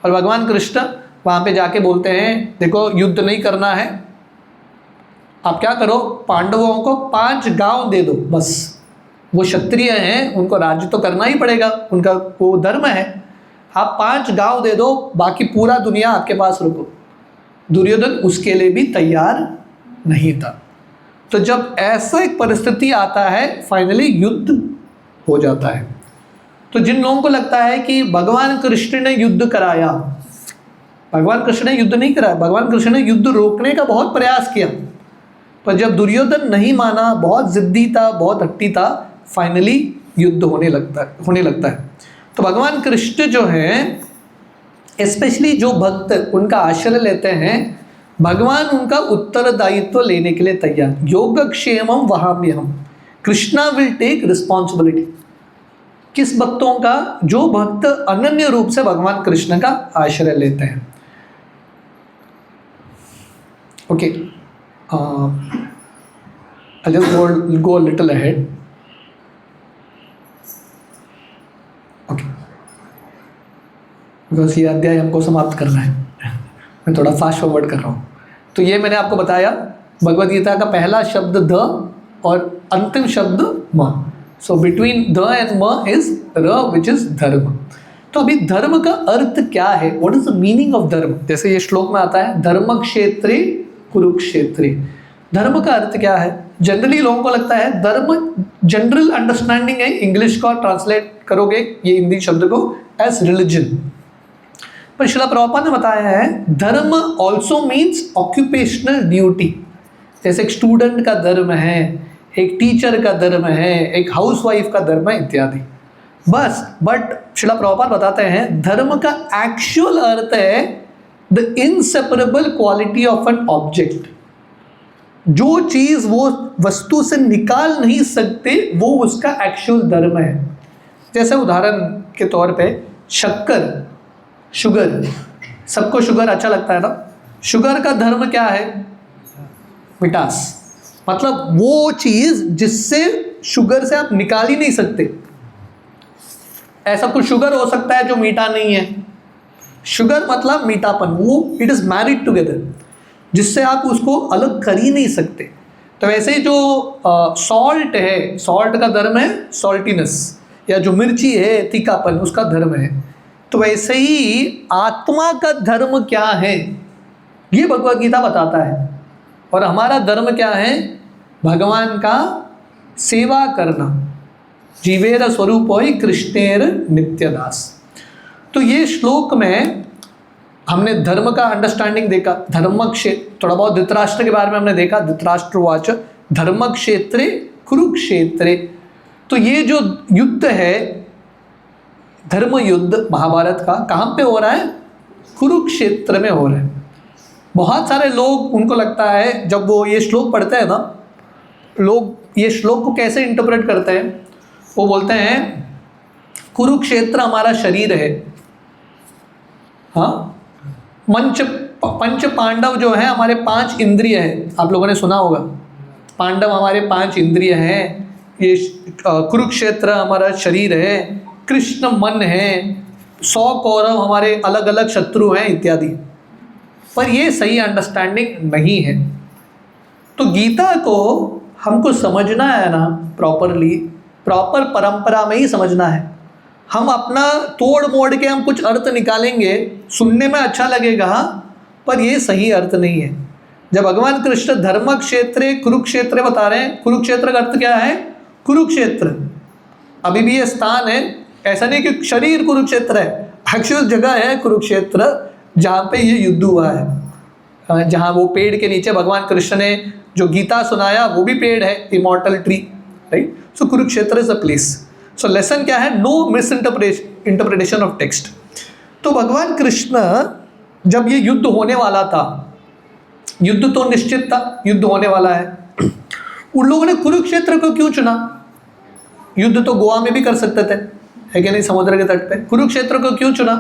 और भगवान कृष्ण वहाँ पे जाके बोलते हैं, देखो युद्ध नहीं करना है, आप क्या करो, पांडवों को 5 गांव दे दो बस। वो क्षत्रिय हैं, उनको राज्य तो करना ही पड़ेगा, उनका वो धर्म है। आप 5 गांव दे दो, बाकी पूरा दुनिया आपके पास रुको। दुर्योधन उसके लिए भी तैयार नहीं था। तो जब ऐसा एक परिस्थिति आता है, फाइनली युद्ध हो जाता है। तो जिन लोगों को लगता है कि भगवान कृष्ण ने युद्ध कराया, भगवान कृष्ण ने युद्ध नहीं कराया, भगवान कृष्ण ने युद्ध रोकने का बहुत प्रयास किया, पर जब दुर्योधन नहीं माना, बहुत जिद्दी था, बहुत हट्टी था, फाइनली युद्ध होने लगता है। तो भगवान कृष्ण जो हैं, स्पेशली जो भक्त उनका आश्रय लेते हैं, भगवान उनका उत्तरदायित्व लेने के लिए तैयार। योगक्षेमम वहाम्यहम, कृष्णा विल टेक रिस्पॉन्सिबिलिटी। किस भक्तों का? जो भक्त अनन्य रूप से भगवान कृष्ण का आश्रय लेते हैं। Okay, I'll just go a little ahead. Okay. Because ये अध्याय हमको समाप्त करना है। मैं थोड़ा फास्ट फॉरवर्ड कर रहा हूँ। तो ये मैंने आपको बताया, भगवद गीता का पहला शब्द ध और अंतिम शब्द म। सो बिटवीन ध एंड म इज र, विच इज धर्म। तो अभी धर्म का अर्थ क्या है? What is the meaning of dharma? जैसे ये श्लोक में आता है, धर्म क्षेत्रे कुरुक्षेत्रे। धर्म का अर्थ क्या है? जनरली लोगों को लगता है धर्म जनरल अंडरस्टैंडिंग है, इंग्लिश को ट्रांसलेट करोगे ये हिंदी शब्द को एज रिलीजन, पर श्रील प्रभुपाद ने बताया है धर्म ऑल्सो मीन्स ऑक्यूपेशनल ड्यूटी। जैसे एक स्टूडेंट का धर्म है, एक टीचर का धर्म है, एक हाउसवाइफ का धर्म है इत्यादि। बस बट श्रील प्रभुपाद बताते हैं धर्म का एक्चुअल अर्थ है the inseparable quality of an object. जो चीज वो वस्तु से निकाल नहीं सकते वो उसका एक्चुअल धर्म है। जैसे उदाहरण के तौर पे शक्कर, शुगर, सबको शुगर अच्छा लगता है ना। शुगर का धर्म क्या है? मिठास। मतलब वो चीज जिससे शुगर से आप निकाल ही नहीं सकते। ऐसा कुछ शुगर हो सकता है जो मीठा नहीं है। शुगर मतलब मीठापन, वो इट इज मैरिड टुगेदर, जिससे आप उसको अलग कर ही नहीं सकते। तो वैसे ही जो सॉल्ट है, सॉल्ट का धर्म है सॉल्टीनेस, या जो मिर्ची है तीखापन, उसका धर्म है। तो वैसे ही आत्मा का धर्म क्या है ये भगवद गीता बताता है। और हमारा धर्म क्या है? भगवान का सेवा करना। जीवेर स्वरूप होई कृष्णेर नित्यदास। तो ये श्लोक में हमने धर्म का अंडरस्टैंडिंग देखा। धर्म क्षेत्र, थोड़ा बहुत धृतराष्ट्र के बारे में हमने देखा। धृतराष्ट्र वाच धर्म क्षेत्रे कुरुक्षेत्रे। तो ये जो युद्ध है, धर्म युद्ध महाभारत का, कहाँ पे हो रहा है? कुरुक्षेत्र में हो रहा है। बहुत सारे लोग, उनको लगता है जब वो ये श्लोक पढ़ते हैं ना, लोग ये श्लोक को कैसे इंटरप्रेट करते हैं? वो बोलते हैं कुरुक्षेत्र हमारा शरीर है। हाँ, पंच पांडव जो है हमारे 5 इंद्रिय है। आप लोगों ने सुना होगा, पांडव हमारे 5 इंद्रिय हैं। ये कुरुक्षेत्र हमारा शरीर है, कृष्ण मन है, 100 कौरव हमारे अलग अलग शत्रु हैं इत्यादि। पर ये सही अंडरस्टैंडिंग नहीं है। तो गीता को हमको समझना है ना प्रॉपरली, प्रॉपर परंपरा में ही समझना है। हम अपना तोड़ मोड़ के हम कुछ अर्थ निकालेंगे, सुनने में अच्छा लगेगा, पर ये सही अर्थ नहीं है। जब भगवान कृष्ण धर्म क्षेत्र कुरुक्षेत्र बता रहे हैं, कुरुक्षेत्र का अर्थ क्या है? कुरुक्षेत्र अभी भी ये स्थान है, ऐसा नहीं कि शरीर कुरुक्षेत्र है। एक्चुअल जगह है कुरुक्षेत्र, जहाँ पे ये युद्ध हुआ है, जहाँ वो पेड़ के नीचे भगवान कृष्ण ने जो गीता सुनाया वो भी पेड़ है, immortal tree, right. So Kurukshetra is a place. So lesson क्या है? No misinterpretation of text. तो भगवान कृष्ण जब ये युद्ध होने वाला था, युद्ध तो निश्चित था, युद्ध होने वाला है, उन लोगों ने कुरुक्षेत्र को क्यों चुना? युद्ध तो गोवा में भी कर सकते थे, है कि नहीं, समुद्र के तट पे। कुरुक्षेत्र को क्यों चुना?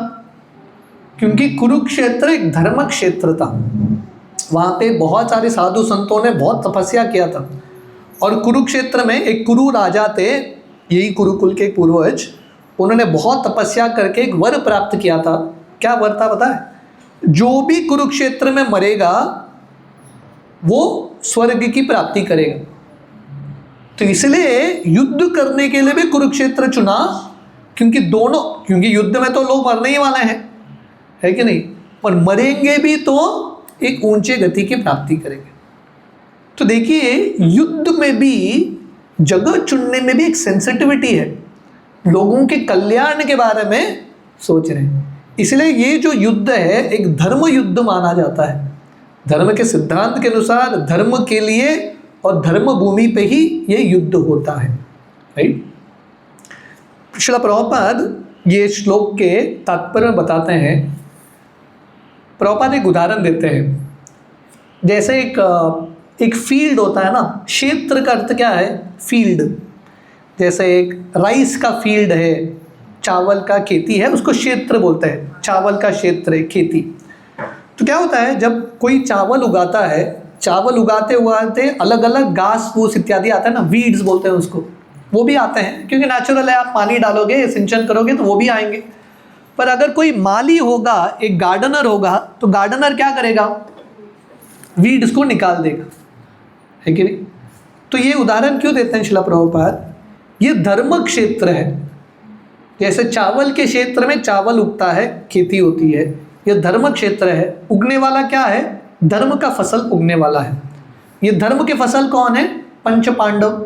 क्योंकि कुरुक्षेत्र एक धर्म क्षेत्र था। वहाँ पे बहुत सारे साधु संतों ने बहुत तपस्या किया था। और कुरुक्षेत्र में एक कुरु राजा थे, यही कुरुकुल के पूर्वज, उन्होंने बहुत तपस्या करके एक वर प्राप्त किया था। क्या वर था पता है? जो भी कुरुक्षेत्र में मरेगा वो स्वर्ग की प्राप्ति करेगा। तो इसलिए युद्ध करने के लिए भी कुरुक्षेत्र चुना, क्योंकि युद्ध में तो लोग मरने ही वाले हैं, है कि नहीं, और मरेंगे भी तो एक ऊंचे गति की प्राप्ति करेंगे। तो देखिए, युद्ध में भी, जगह चुनने में भी एक सेंसिटिविटी है, लोगों के कल्याण के बारे में सोच रहे हैं। इसलिए ये जो युद्ध है एक धर्म युद्ध माना जाता है। धर्म के सिद्धांत के अनुसार धर्म के लिए और धर्म भूमि पे ही ये युद्ध होता है, राइट। श्रील प्रभुपाद ये श्लोक के तात्पर्य बताते हैं। प्रभुपाद एक उदाहरण देते हैं। जैसे एक फील्ड होता है ना, क्षेत्र का अर्थ क्या है? फील्ड। जैसे एक राइस का फील्ड है, चावल का खेती है, उसको क्षेत्र बोलते हैं। चावल का क्षेत्र है, खेती। तो क्या होता है, जब कोई चावल उगाता है, चावल उगाते उगाते अलग अलग घास फूस इत्यादि आता है ना, वीड्स बोलते हैं उसको, वो भी आते हैं, क्योंकि नेचुरल है। आप पानी डालोगे, सिंचन करोगे तो वो भी आएंगे। पर अगर कोई माली होगा, एक गार्डनर होगा, तो गार्डनर क्या करेगा? वीड्स को निकाल देगा, है कि नहीं। तो ये उदाहरण क्यों देते हैं श्रील प्रभुपाद? ये धर्म क्षेत्र है। जैसे चावल के क्षेत्र में चावल उगता है, खेती होती है, यह धर्म क्षेत्र है। उगने वाला क्या है? धर्म का फसल उगने वाला है। ये धर्म के फसल कौन है? पंच पांडव,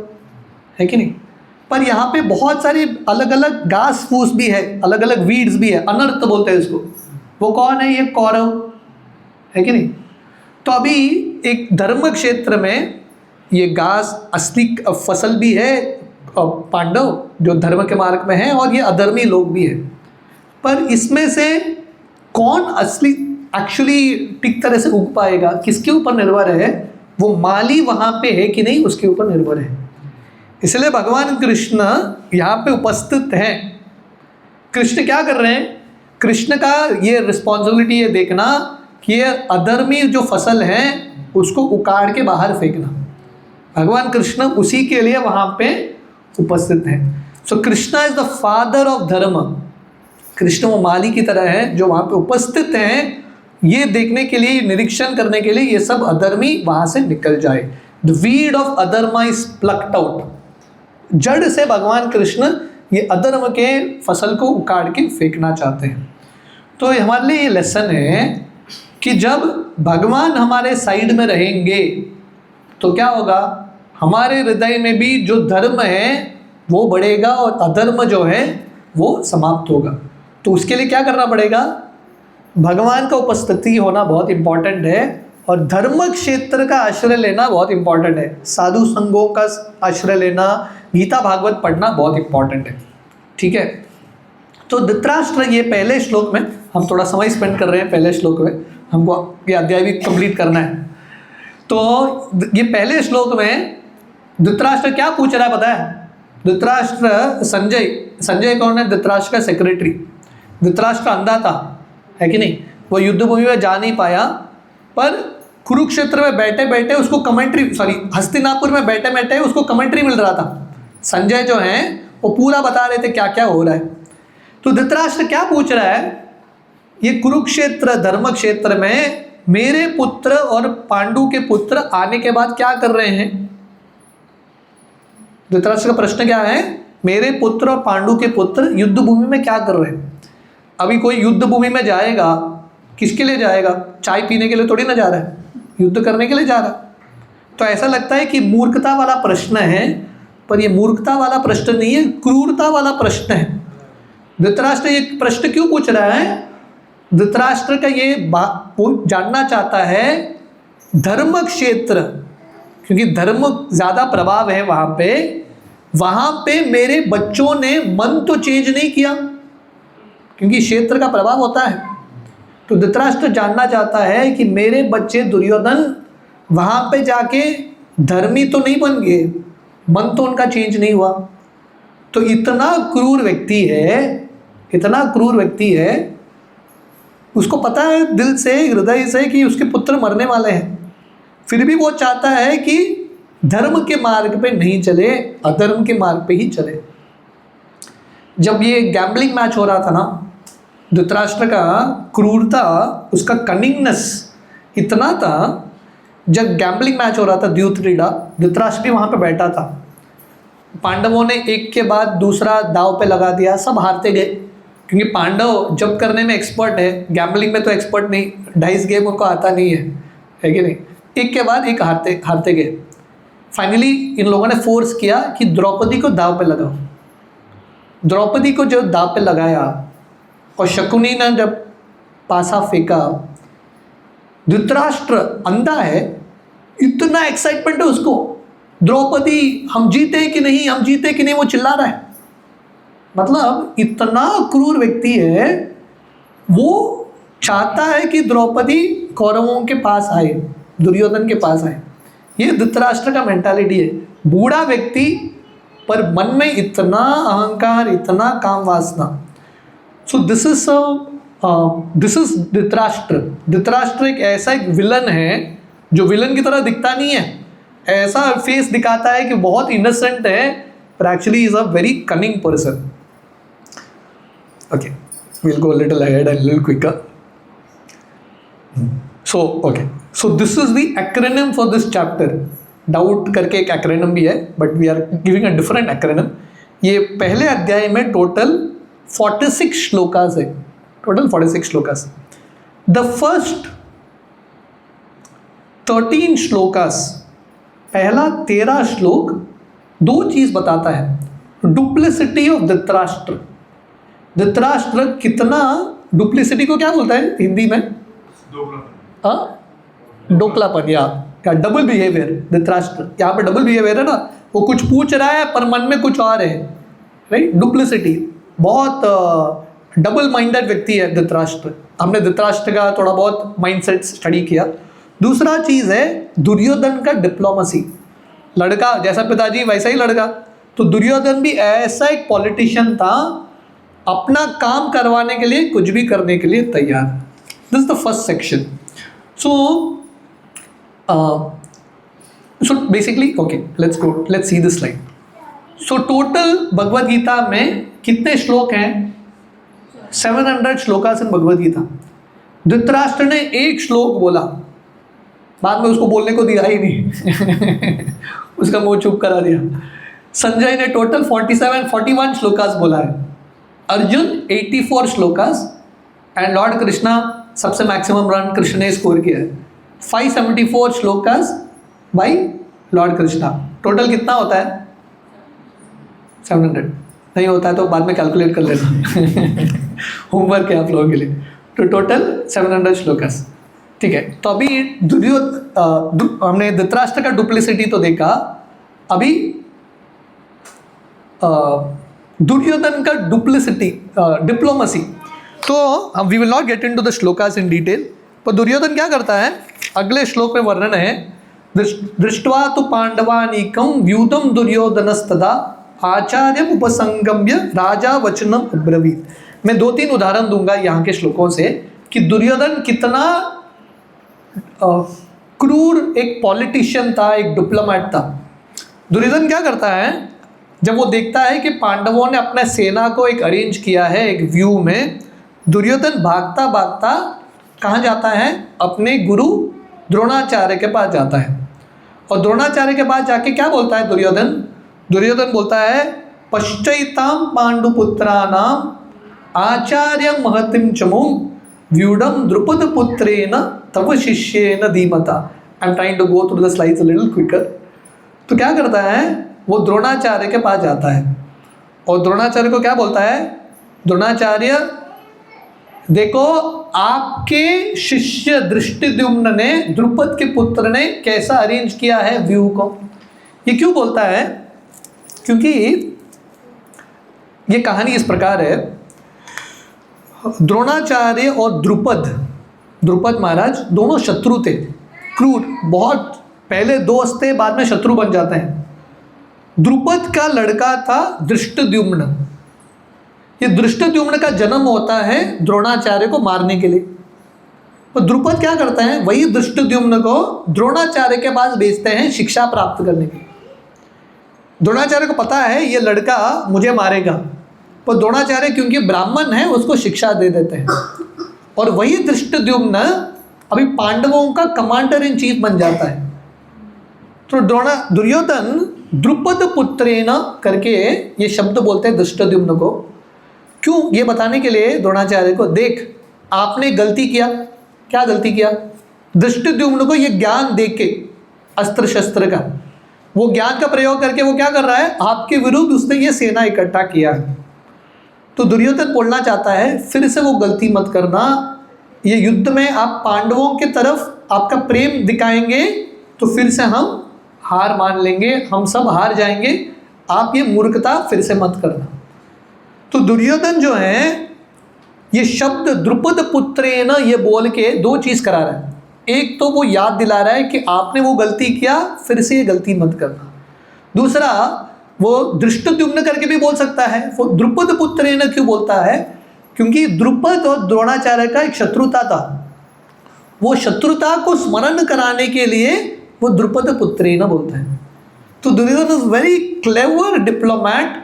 है कि नहीं। पर यहाँ पे बहुत सारी अलग अलग घास फूस भी है, अलग अलग वीड्स भी है, अनर्थ बोलते हैं इसको। वो कौन है? ये कौरव, है कि नहीं। तो अभी एक धर्म क्षेत्र में ये घास असली फसल भी है, पांडव जो धर्म के मार्ग में है, और ये अधर्मी लोग भी है। पर इसमें से कौन असली एक्चुअली ठीक तरह से उग पाएगा, किसके ऊपर निर्भर है? वो माली वहाँ पे है कि नहीं, उसके ऊपर निर्भर है। इसलिए भगवान कृष्ण यहाँ पे उपस्थित हैं। कृष्ण क्या कर रहे हैं? कृष्ण का ये रिस्पॉन्सिबिलिटी है देखना कि ये अधर्मी जो फसल है उसको उखाड़ के बाहर फेंकना। भगवान कृष्ण उसी के लिए वहाँ पे उपस्थित हैं। So Krishna is the father of dharma. Krishna वो माली की तरह है जो वहाँ पे उपस्थित हैं, ये देखने के लिए, निरीक्षण करने के लिए ये सब अधर्मी वहाँ से निकल जाए। The weed of adharma is plucked out. जड़ से भगवान कृष्ण ये अधर्म के फसल को उखाड़ के फेंकना चाहते हैं। तो हमारे लिए ये लेसन है कि जब भगवान हमारे साइड में रहेंगे तो क्या होगा? हमारे हृदय में भी जो धर्म है वो बढ़ेगा और अधर्म जो है वो समाप्त होगा। तो उसके लिए क्या करना पड़ेगा? भगवान का उपस्थिति होना बहुत इम्पॉर्टेंट है और धर्म क्षेत्र का आश्रय लेना बहुत इम्पॉर्टेंट है। साधु संघों का आश्रय लेना, गीता भागवत पढ़ना बहुत इम्पॉर्टेंट है। ठीक है, तो धृतराष्ट्र, ये पहले श्लोक में हम थोड़ा समय स्पेंड कर रहे हैं। पहले श्लोक में हमको ये अध्याय भी कंप्लीट करना है। तो ये पहले श्लोक में धृतराष्ट्र क्या पूछ रहा है पता है? धृतराष्ट्र संजय कौन है? धृतराष्ट्र का सेक्रेटरी। धृतराष्ट्र अंधा था, है कि नहीं? वो युद्ध भूमि में जा नहीं पाया, पर कुरुक्षेत्र में बैठे बैठे उसको हस्तिनापुर में बैठे बैठे उसको कमेंट्री मिल रहा था। संजय जो हैं वो पूरा बता रहे थे क्या क्या हो रहा है। तो धृतराष्ट्र क्या पूछ रहा है? ये कुरुक्षेत्र धर्म क्षेत्र में मेरे पुत्र और पांडु के पुत्र आने के बाद क्या कर रहे हैं? धृतराष्ट्र का प्रश्न क्या है? मेरे पुत्र और पांडु के पुत्र युद्ध भूमि में क्या कर रहे हैं? अभी कोई युद्ध भूमि में जाएगा, किसके लिए जाएगा? चाय पीने के लिए थोड़ी ना जा रहा है, युद्ध करने के लिए जा रहा है। तो ऐसा लगता है कि मूर्खता वाला प्रश्न है, पर ये मूर्खता वाला प्रश्न नहीं है, क्रूरता वाला प्रश्न है। धृतराष्ट्र ये प्रश्न क्यों पूछ रहा है? धृतराष्ट्र का ये जानना चाहता है धर्म क्षेत्र, क्योंकि धर्म ज़्यादा प्रभाव है वहाँ पे मेरे बच्चों ने मन तो चेंज नहीं किया, क्योंकि क्षेत्र का प्रभाव होता है। तो धृतराष्ट्र जानना चाहता है कि मेरे बच्चे दुर्योधन वहाँ पे जाके धर्मी तो नहीं बन गए, मन तो उनका चेंज नहीं हुआ। तो इतना क्रूर व्यक्ति है, उसको पता है दिल से, हृदय से कि उसके पुत्र मरने वाले हैं, फिर भी वो चाहता है कि धर्म के मार्ग पे नहीं चले, अधर्म के मार्ग पे ही चले। जब ये गैम्बलिंग मैच हो रहा था ना, धृतराष्ट्र का क्रूरता, उसका कनिंगनेस इतना था। जब गैम्बलिंग मैच हो रहा था द्यूतक्रीड़ा, धृतराष्ट्र भी वहाँ पे बैठा था। पांडवों ने एक के बाद दूसरा दाव पे लगा दिया, सब हारते गए, क्योंकि पांडव जब करने में एक्सपर्ट है, गैम्बलिंग में तो एक्सपर्ट नहीं, डाइस गेम उनको आता नहीं है कि नहीं? एक के बाद एक हारते गए। फाइनली इन लोगों ने फोर्स किया कि द्रौपदी को दाव पे लगाओ। द्रौपदी को जब दाव पे लगाया और शकुनी ने जब पासा फेंका, धृतराष्ट्र अंधा है, इतना एक्साइटमेंट है उसको, द्रौपदी हम जीते कि नहीं, हम जीते कि नहीं, वो चिल्ला रहा है। मतलब इतना क्रूर व्यक्ति है, वो चाहता है कि द्रौपदी कौरवों के पास आए, दुर्योधन के पास आए। ये धृतराष्ट्र का मेंटालिटी है, बूढ़ा व्यक्ति पर मन में इतना अहंकार, इतना काम वासना। सो दिस इज धृतराष्ट्र। धृतराष्ट्र एक विलन है जो विलन की तरह दिखता नहीं है, ऐसा फेस दिखाता है कि बहुत इनोसेंट है, पर actually is a very cunning person. Okay, we'll go a little ahead and a little quicker. So this is the acronym for this chapter. डाउट करके एक एक्रोनिम भी है, but we are giving a different acronym. ये पहले अध्याय में टोटल 46 श्लोकास है, total 46 shlokas. The first 13 shlokas, पहला 13 श्लोक दो चीज बताता है। Duplicity of Dhritarashtra. धृतराष्ट्र कितना, डुप्लिसिटी को क्या बोलता है हिंदी में? डोकलापन, या क्या डबल बिहेवियर धृतराष्ट्र, यहाँ पे डबल बिहेवियर है ना, वो कुछ पूछ रहा है पर मन में कुछ और है, राइट, डुप्लिसिटी, बहुत डबल माइंडेड व्यक्ति है धृतराष्ट्र। हमने धृतराष्ट्र का थोड़ा बहुत माइंडसेट स्टडी किया। दूसरा चीज़ है दुर्योधन का डिप्लोमेसी, लड़का जैसा पिताजी वैसा ही लड़का। तो दुर्योधन भी ऐसा एक पॉलिटिशियन था, अपना काम करवाने के लिए कुछ भी करने के लिए तैयार। This is the first section. So basically okay, let's see this slide. So total Bhagavad Gita में कितने श्लोक हैं? 700 श्लोकास इन भगवद गीता। धृतराष्ट्र ने एक श्लोक बोला, बाद में उसको बोलने को दिया ही नहीं उसका मुंह चुप करा दिया। संजय ने टोटल 41 श्लोकास बोला है, अर्जुन 84 श्लोकास, एंड लॉर्ड कृष्णा सबसे मैक्सिमम रन कृष्ण ने स्कोर किया है, 574 shlokas by Lord Krishna. Total कितना होता है? 700। नहीं होता है तो बाद में कैलकुलेट कर लेना होमवर्क है आप लोगों के लिए। तो टोटल 700 श्लोकास, ठीक है। तो अभी हमने धृतराष्ट्र का डुप्लिसिटी तो देखा, अभी दुर्योधन का डुप्लिसिटी, डिप्लोमेसी। तो we will not get into the shlokas in detail, पर दुर्योधन क्या करता है अगले श्लोक में वर्णन है, दृष्ट्वा तो पांडवानीकं व्यूतम दुर्योधनस्तदा आचार्यम उपसंगम्य राजा वचनम अब्रवीत। मैं 2-3 उदाहरण दूंगा यहाँ के श्लोकों से कि दुर्योधन कितना क्रूर एक पॉलिटिशियन था, एक डिप्लोमेट था। दुर्योधन क्या करता है, जब वो देखता है कि पांडवों ने अपने सेना को एक अरेंज किया है एक व्यू में, दुर्योधन भागता भागता कहाँ जाता है? अपने गुरु द्रोणाचार्य के पास जाता है। और द्रोणाचार्य के पास जाके क्या बोलता है दुर्योधन? दुर्योधन बोलता है, पश्चैताम पांडुपुत्राणाम आचार्यम महतिम चमुम व्यूढ़म द्रुपद पुत्रेण तव शिष्येन धीमता। I am trying to go through the slides a little quicker. तो क्या करता है, वो द्रोणाचार्य के पास जाता है और द्रोणाचार्य को क्या बोलता है? द्रोणाचार्य देखो, आपके शिष्य दृष्टिद्युम्न ने, द्रुपद के पुत्र ने कैसा अरेंज किया है व्यू को। ये क्यों बोलता है? क्योंकि ये कहानी इस प्रकार है, द्रोणाचार्य और द्रुपद महाराज दोनों शत्रु थे, क्रूर, बहुत पहले दोस्त थे, बाद में शत्रु बन जाते हैं। द्रुपद का लड़का था दृष्टद्युम्न। ये दृष्टद्युम्न का जन्म होता है द्रोणाचार्य को मारने के लिए। तो द्रुपद क्या करता है, वही दृष्टद्युम्न को द्रोणाचार्य के पास भेजते हैं शिक्षा प्राप्त करने के लिए। द्रोणाचार्य को पता है ये लड़का मुझे मारेगा, पर द्रोणाचार्य क्योंकि ब्राह्मण है उसको शिक्षा दे देते हैं। और वही दृष्टद्युम्न अभी पांडवों का कमांडर इन चीफ बन जाता है। तो दुर्योधन द्रुपद पुत्रेण करके ये शब्द बोलते हैं दृष्टद्युम्न को, क्यों? ये बताने के लिए द्रोणाचार्य को, देख आपने गलती किया। क्या गलती किया? दृष्टद्युम्न को ये ज्ञान दे के, अस्त्र शस्त्र का, वो ज्ञान का प्रयोग करके वो क्या कर रहा है, आपके विरुद्ध उसने ये सेना इकट्ठा किया है। तो दुर्योधन बोलना चाहता है फिर से वो गलती मत करना, ये युद्ध में आप पांडवों के तरफ आपका प्रेम दिखाएंगे तो फिर से हम हार मान लेंगे, हम सब हार जाएंगे, आप ये मूर्खता फिर से मत करना। तो दुर्योधन जो है ये शब्द द्रुपद पुत्रेण ये बोल के 2 चीज़ करा रहा है। एक तो वो याद दिला रहा है कि आपने वो गलती किया, फिर से ये गलती मत करना। दूसरा, वो दृष्टद्युम्न करके भी बोल सकता है, वो द्रुपद पुत्रेण क्यों बोलता है? क्योंकि द्रुपद और द्रोणाचार्य का एक शत्रुता था, वो शत्रुता को स्मरण कराने के लिए वो द्रुपद पुत्रेण बोलता है। तो Duryodhan is very clever diplomat,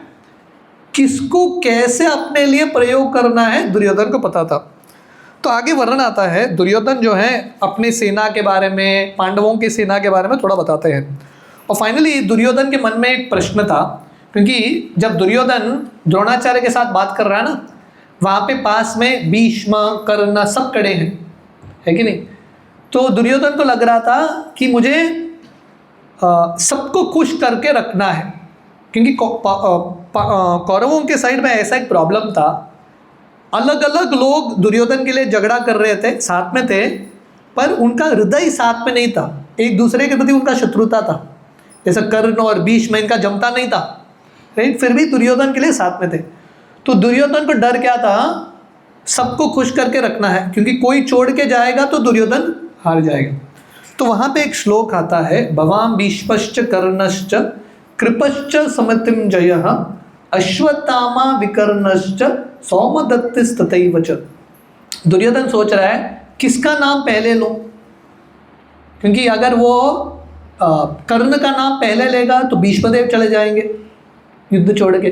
किसको कैसे अपने लिए प्रयोग करना है दुर्योधन को पता था। तो आगे वर्णन आता है, दुर्योधन जो है अपने सेना के बारे में, पांडवों की सेना के बारे में थोड़ा बताते हैं। और फाइनली दुर्योधन के मन में एक प्रश्न था, क्योंकि जब दुर्योधन द्रोणाचार्य के साथ बात कर रहा है ना, वहाँ पे पास में भीष्म, कर्ण सब खड़े हैं, है कि नहीं? तो दुर्योधन को लग रहा था कि मुझे सबको खुश करके रखना है, क्योंकि कौरवों के साइड में ऐसा एक प्रॉब्लम था, अलग अलग लोग दुर्योधन के लिए झगड़ा कर रहे थे, साथ में थे, पर उनका हृदय साथ में नहीं था, एक दूसरे के प्रति उनका शत्रुता था, जैसा कर्ण और भीष्म इनका जमता नहीं था, राइट, फिर भी दुर्योधन के लिए साथ में थे। तो दुर्योधन को डर क्या था, सबको खुश करके रखना है, क्योंकि कोई छोड़ के जाएगा तो दुर्योधन हार जाएगा। तो वहां पे एक श्लोक आता है, भवाम भीष्मश्च कर्णश्च कृपश्च समतिम जयः अश्वत्थामा विकर्णश्च सौमदत्तिस्तथैव च। दुर्योधन सोच रहा है किसका नाम पहले लो, क्योंकि अगर वो कर्ण का नाम पहले लेगा तो भीष्मदेव चले जाएंगे युद्ध छोड़ के,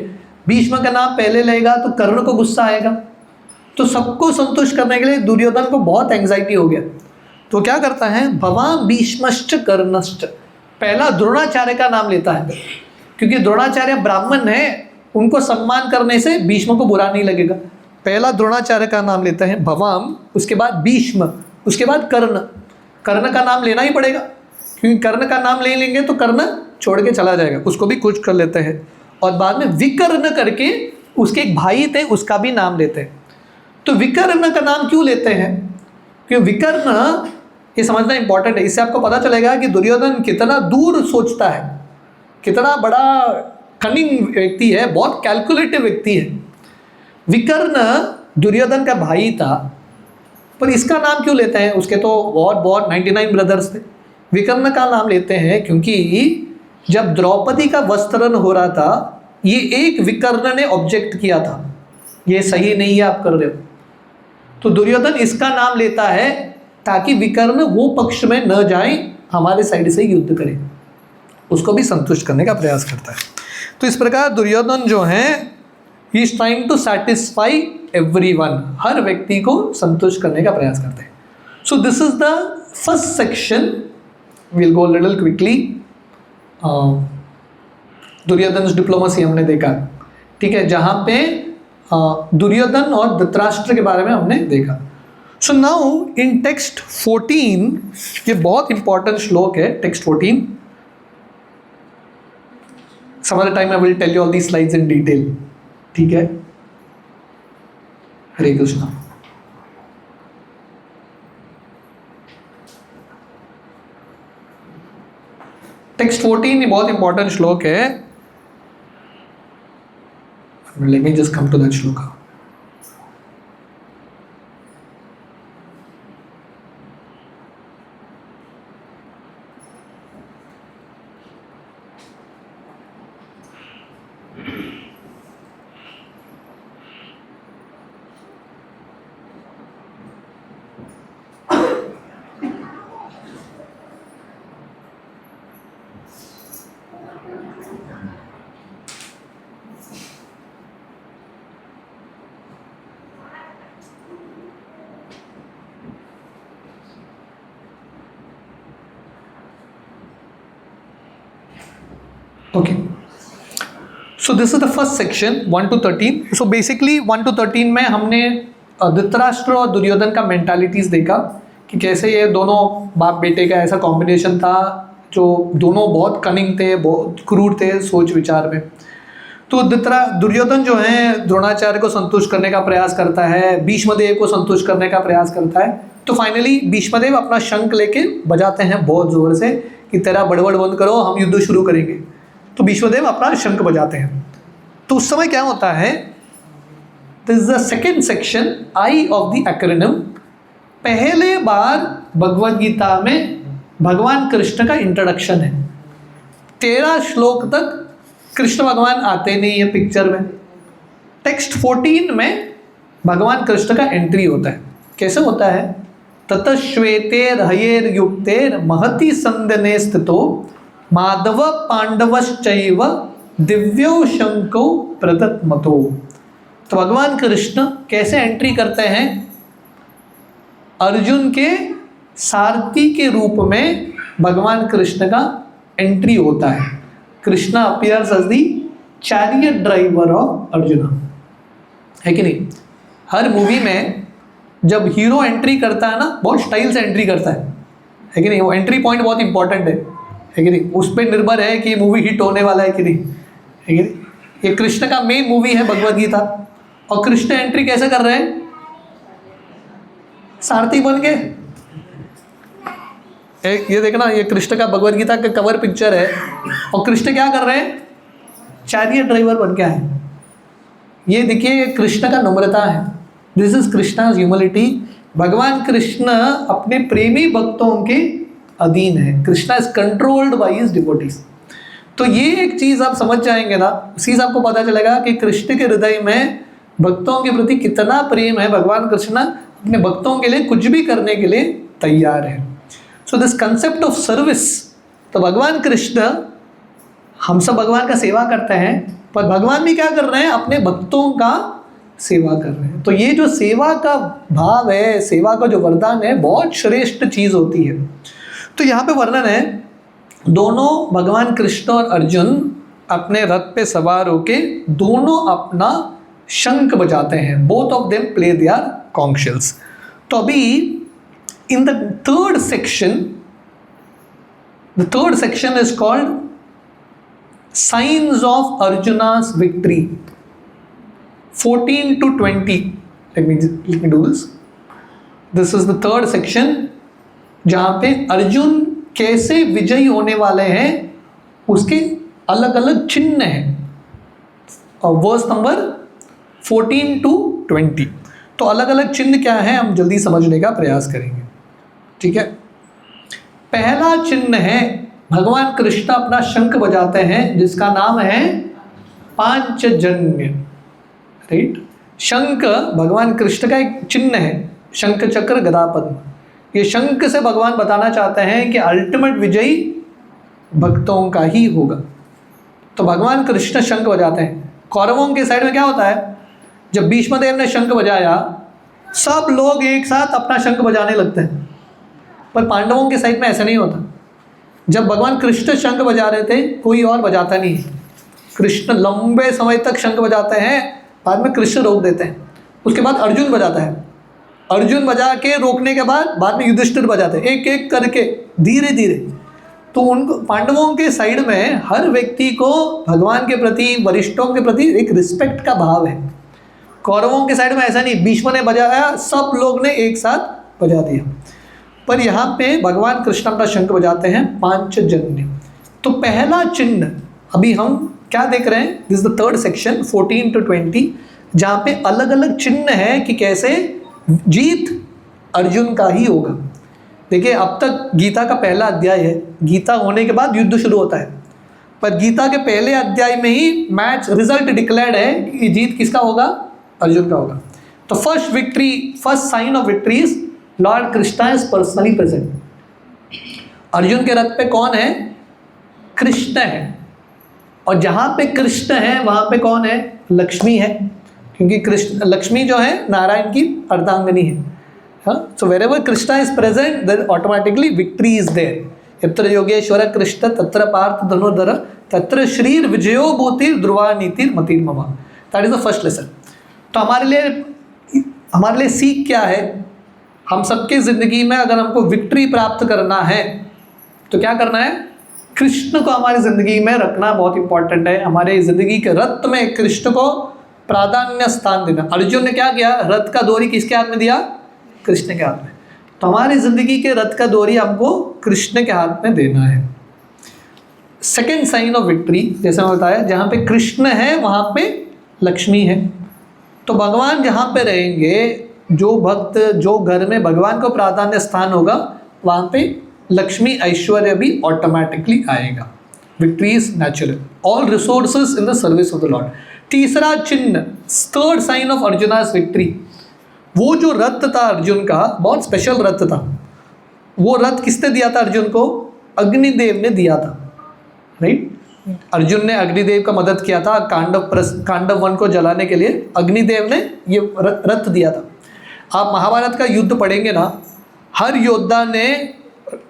भीष्म का नाम पहले लेगा तो कर्ण को गुस्सा आएगा। तो सबको संतुष्ट करने के लिए दुर्योधन को बहुत एंग्जाइटी हो गया। तो क्या करता है, भवान भीष्मश्च कर्णश्च, पहला द्रोणाचार्य का नाम लेता है, क्योंकि द्रोणाचार्य ब्राह्मण है, उनको सम्मान करने से भीष्म को बुरा नहीं लगेगा। पहला द्रोणाचार्य का नाम लेता है भवाम, उसके बाद भीष्म, उसके बाद कर्ण। कर्ण का नाम लेना ही पड़ेगा, क्योंकि कर्ण का नाम ले लेंगे तो कर्ण छोड़ के चला जाएगा, उसको भी कुछ कर लेते हैं। और बाद में विकर्ण करके उसके एक भाई थे, उसका भी नाम लेते हैं। तो विकर्ण का नाम क्यों लेते हैं, क्योंकि विकर्ण, ये समझना इंपॉर्टेंट है, इससे आपको पता चलेगा कि दुर्योधन कितना दूर सोचता है, कितना बड़ा कनिंग व्यक्ति है, बहुत कैलकुलेटिव व्यक्ति है। विकर्ण दुर्योधन का भाई था, पर इसका नाम क्यों लेते हैं, उसके तो बहुत 99 ब्रदर्स थे। विकर्ण का नाम लेते हैं क्योंकि जब द्रौपदी का वस्त्रहरण हो रहा था, ये एक विकर्ण ने ऑब्जेक्ट किया था, ये सही नहीं है आप कर रहे हो। तो दुर्योधन इसका नाम लेता है ताकि विकर्ण वो पक्ष में न जाए, हमारे साइड से युद्ध करे, उसको भी संतुष्ट करने का प्रयास करता है। तो इस प्रकार दुर्योधन जो है, he is trying to satisfy everyone, हर व्यक्ति को संतुष्ट करने का प्रयास करते हैं। So this is the first section, will go little quickly. Duryodhana diplomacy हमने देखा, ठीक है, जहाँ पे दुर्योधन और धृतराष्ट्र के बारे में हमने देखा। सो नाउ इन टेक्स्ट 14, ये बहुत इंपॉर्टेंट श्लोक है, text 14। some other time I will tell you all these slides in detail, ठीक है। हरे कृष्णा। टेक्स्ट 14 ये बहुत इंपॉर्टेंट श्लोक है। Let me just come to that shloka. Okay, so this is the first section 1 to 13. So basically 1 to 13 में हमने धृतराष्ट्र और दुर्योधन का मेंटालिटीज देखा कि कैसे ये दोनों बाप बेटे का ऐसा कॉम्बिनेशन था, जो दोनों बहुत कनिंग थे, बहुत क्रूर थे सोच विचार में। तो दुर्योधन जो है द्रोणाचार्य को संतुष्ट करने का प्रयास करता है, भीष्मदेव को संतुष्ट करने का प्रयास करता है। तो फाइनली भीष्मदेव अपना शंख लेके बजाते हैं बहुत जोर से कि तेरा बड़बड़ बंद करो, हम युद्ध शुरू करेंगे। तो भीष्मदेव अपना शंख बजाते हैं। तो उस समय क्या होता है, this is the second section, I of the acronym. पहले बार भगवद गीता में भगवान कृष्ण का इंट्रोडक्शन है। 13 श्लोक तक कृष्ण भगवान आते नहीं है पिक्चर में। टेक्स्ट 14 में भगवान कृष्ण का एंट्री होता है। कैसे होता है, ततश्वेतेर हयेर युक्तेर महति संदने स्थितो माधव पांडवश्चैव दिव्यो शंको प्रदत्मतो। तो भगवान कृष्ण कैसे एंट्री करते हैं, अर्जुन के सारथी के रूप में भगवान कृष्ण का एंट्री होता है। Krishna appears as the chariot driver of Arjun, है कि नहीं। हर मूवी में जब हीरो एंट्री करता है ना, बहुत स्टाइल से एंट्री करता है कि नहीं। वो एंट्री पॉइंट बहुत इंपॉर्टेंट है कि नहीं, उस पर निर्भर है कि मूवी हिट होने वाला है कि नहीं, है कि नहीं। ये कृष्ण का मेन मूवी है भगवद गीता, और कृष्ण एंट्री कैसे कर रहे हैं, सारथी बन के। ये देखना, ये कृष्ण का भगवद गीता का कवर पिक्चर है, और कृष्ण क्या कर रहे हैं, चैरियट ड्राइवर बन के आए। ये देखिए, ये कृष्ण का नम्रता है, दिस इज कृष्णाज ह्यूमिलिटी। भगवान कृष्ण अपने प्रेमी भक्तों के अधीन है, Krishna is controlled by his devotees. तो ये एक चीज आप समझ जाएंगे ना, उसी से आपको पता चलेगा कि कृष्ण के हृदय में भक्तों के प्रति कितना प्रेम है। भगवान कृष्ण अपने भक्तों के लिए कुछ भी करने के लिए तैयार है। So this concept of service, तो भगवान कृष्ण, हम सब भगवान का सेवा करते हैं, पर भगवान भी क्या कर रहे हैं, अपने भक्तों का सेवा कर रहे हैं। तो ये जो सेवा का भाव है, सेवा का जो वरदान है, बहुत श्रेष्ठ चीज होती है। तो यहाँ पे वर्णन है, दोनों भगवान कृष्ण और अर्जुन अपने रथ पे सवार होके दोनों अपना शंख बजाते हैं, both of them play their conch shells। तो अभी in the third section is called science of Arjuna's victory 14 to 20। let me do this is the third section, जहां पे अर्जुन कैसे विजयी होने वाले हैं उसके अलग अलग चिन्ह हैं, और वर्स नंबर 14 to 20। तो अलग अलग चिन्ह क्या है, हम जल्दी समझने का प्रयास करेंगे, ठीक है। पहला चिन्ह है, भगवान कृष्ण अपना शंख बजाते हैं जिसका नाम है पांचजन्य, राइट। शंख भगवान कृष्ण का एक चिन्ह है, शंख चक्र गदा पद्म। ये शंख से भगवान बताना चाहते हैं कि अल्टीमेट विजयी भक्तों का ही होगा। तो भगवान कृष्ण शंख बजाते हैं। कौरवों के साइड में क्या होता है, जब भीष्मदेव ने शंख बजाया, सब लोग एक साथ अपना शंख बजाने लगते हैं, पर पांडवों के साइड में ऐसा नहीं होता। जब भगवान कृष्ण शंख बजा रहे थे, कोई और बजाता नहीं है। कृष्ण लंबे समय तक शंख बजाते हैं, बाद में कृष्ण रोक देते हैं, उसके बाद अर्जुन बजाता है। अर्जुन बजा के रोकने के बाद में युधिष्ठिर बजाते हैं, एक एक करके धीरे धीरे। तो उनको, पांडवों के साइड में हर व्यक्ति को भगवान के प्रति, वरिष्ठों के प्रति एक रिस्पेक्ट का भाव है। कौरवों के साइड में ऐसा नहीं, भीष्म ने बजाया, सब लोग ने एक साथ बजा दिया। पर यहाँ पे भगवान कृष्ण अपना शंख बजाते हैं पांचजन्य। तो पहला चिन्ह अभी हम क्या देख रहे हैं, this the third section 14 to 20, जहाँ पे अलग अलग चिन्ह है कि कैसे जीत अर्जुन का ही होगा। देखिए, अब तक गीता का पहला अध्याय है, गीता होने के बाद युद्ध शुरू होता है, पर गीता के पहले अध्याय में ही मैच रिजल्ट डिक्लेयर्ड है कि जीत किसका होगा, अर्जुन का होगा। तो first victory, first sign of victory is lord Krishna is personally present. Arjun के रथ पे कौन है, कृष्ण है, और जहाँ पे कृष्ण है वहाँ पे कौन है, लक्ष्मी है, क्योंकि कृष्ण, लक्ष्मी जो है नारायण की अर्धांगिनी है। हाँ, so wherever Krishna is present then automatically victory is there. यत्र योगेश्वर कृष्ण तत्र पार्थ धनुर्धर तत्र श्रीर विजयो भूतिर ध्रुवा नीतिर मतिर ममा। That is the first lesson. तो हमारे लिए सीख क्या है, हम सबके ज़िंदगी में अगर हमको विक्ट्री प्राप्त करना है तो क्या करना है, कृष्ण को हमारी ज़िंदगी में रखना बहुत इंपॉर्टेंट है। हमारे ज़िंदगी के रथ में कृष्ण को प्राधान्य स्थान देना। अर्जुन ने क्या किया, रथ का डोरी किसके हाथ में दिया, कृष्ण के हाथ में। तो हमारी ज़िंदगी के रथ का डोरी हमको कृष्ण के हाथ में देना है। सेकेंड साइन ऑफ विक्ट्री, जैसे मैं बताया, जहाँ पे कृष्ण है वहाँ पे लक्ष्मी है। तो भगवान जहाँ पे रहेंगे, जो भक्त, जो घर में भगवान को प्राधान्य स्थान होगा, वहाँ पे लक्ष्मी ऐश्वर्य भी ऑटोमेटिकली आएगा। Victory is natural, all resources in the service of the Lord. तीसरा चिन्ह, third sign of Arjuna's victory, वो जो रथ था अर्जुन का, बहुत स्पेशल रथ था। वो रथ किसने दिया था अर्जुन को, अग्निदेव ने दिया था, राइट। अर्जुन ने अग्निदेव का मदद किया था, कांडव वन को जलाने के लिए अग्निदेव ने ये रथ दिया था। आप महाभारत का युद्ध पढ़ेंगे ना, हर योद्धा ने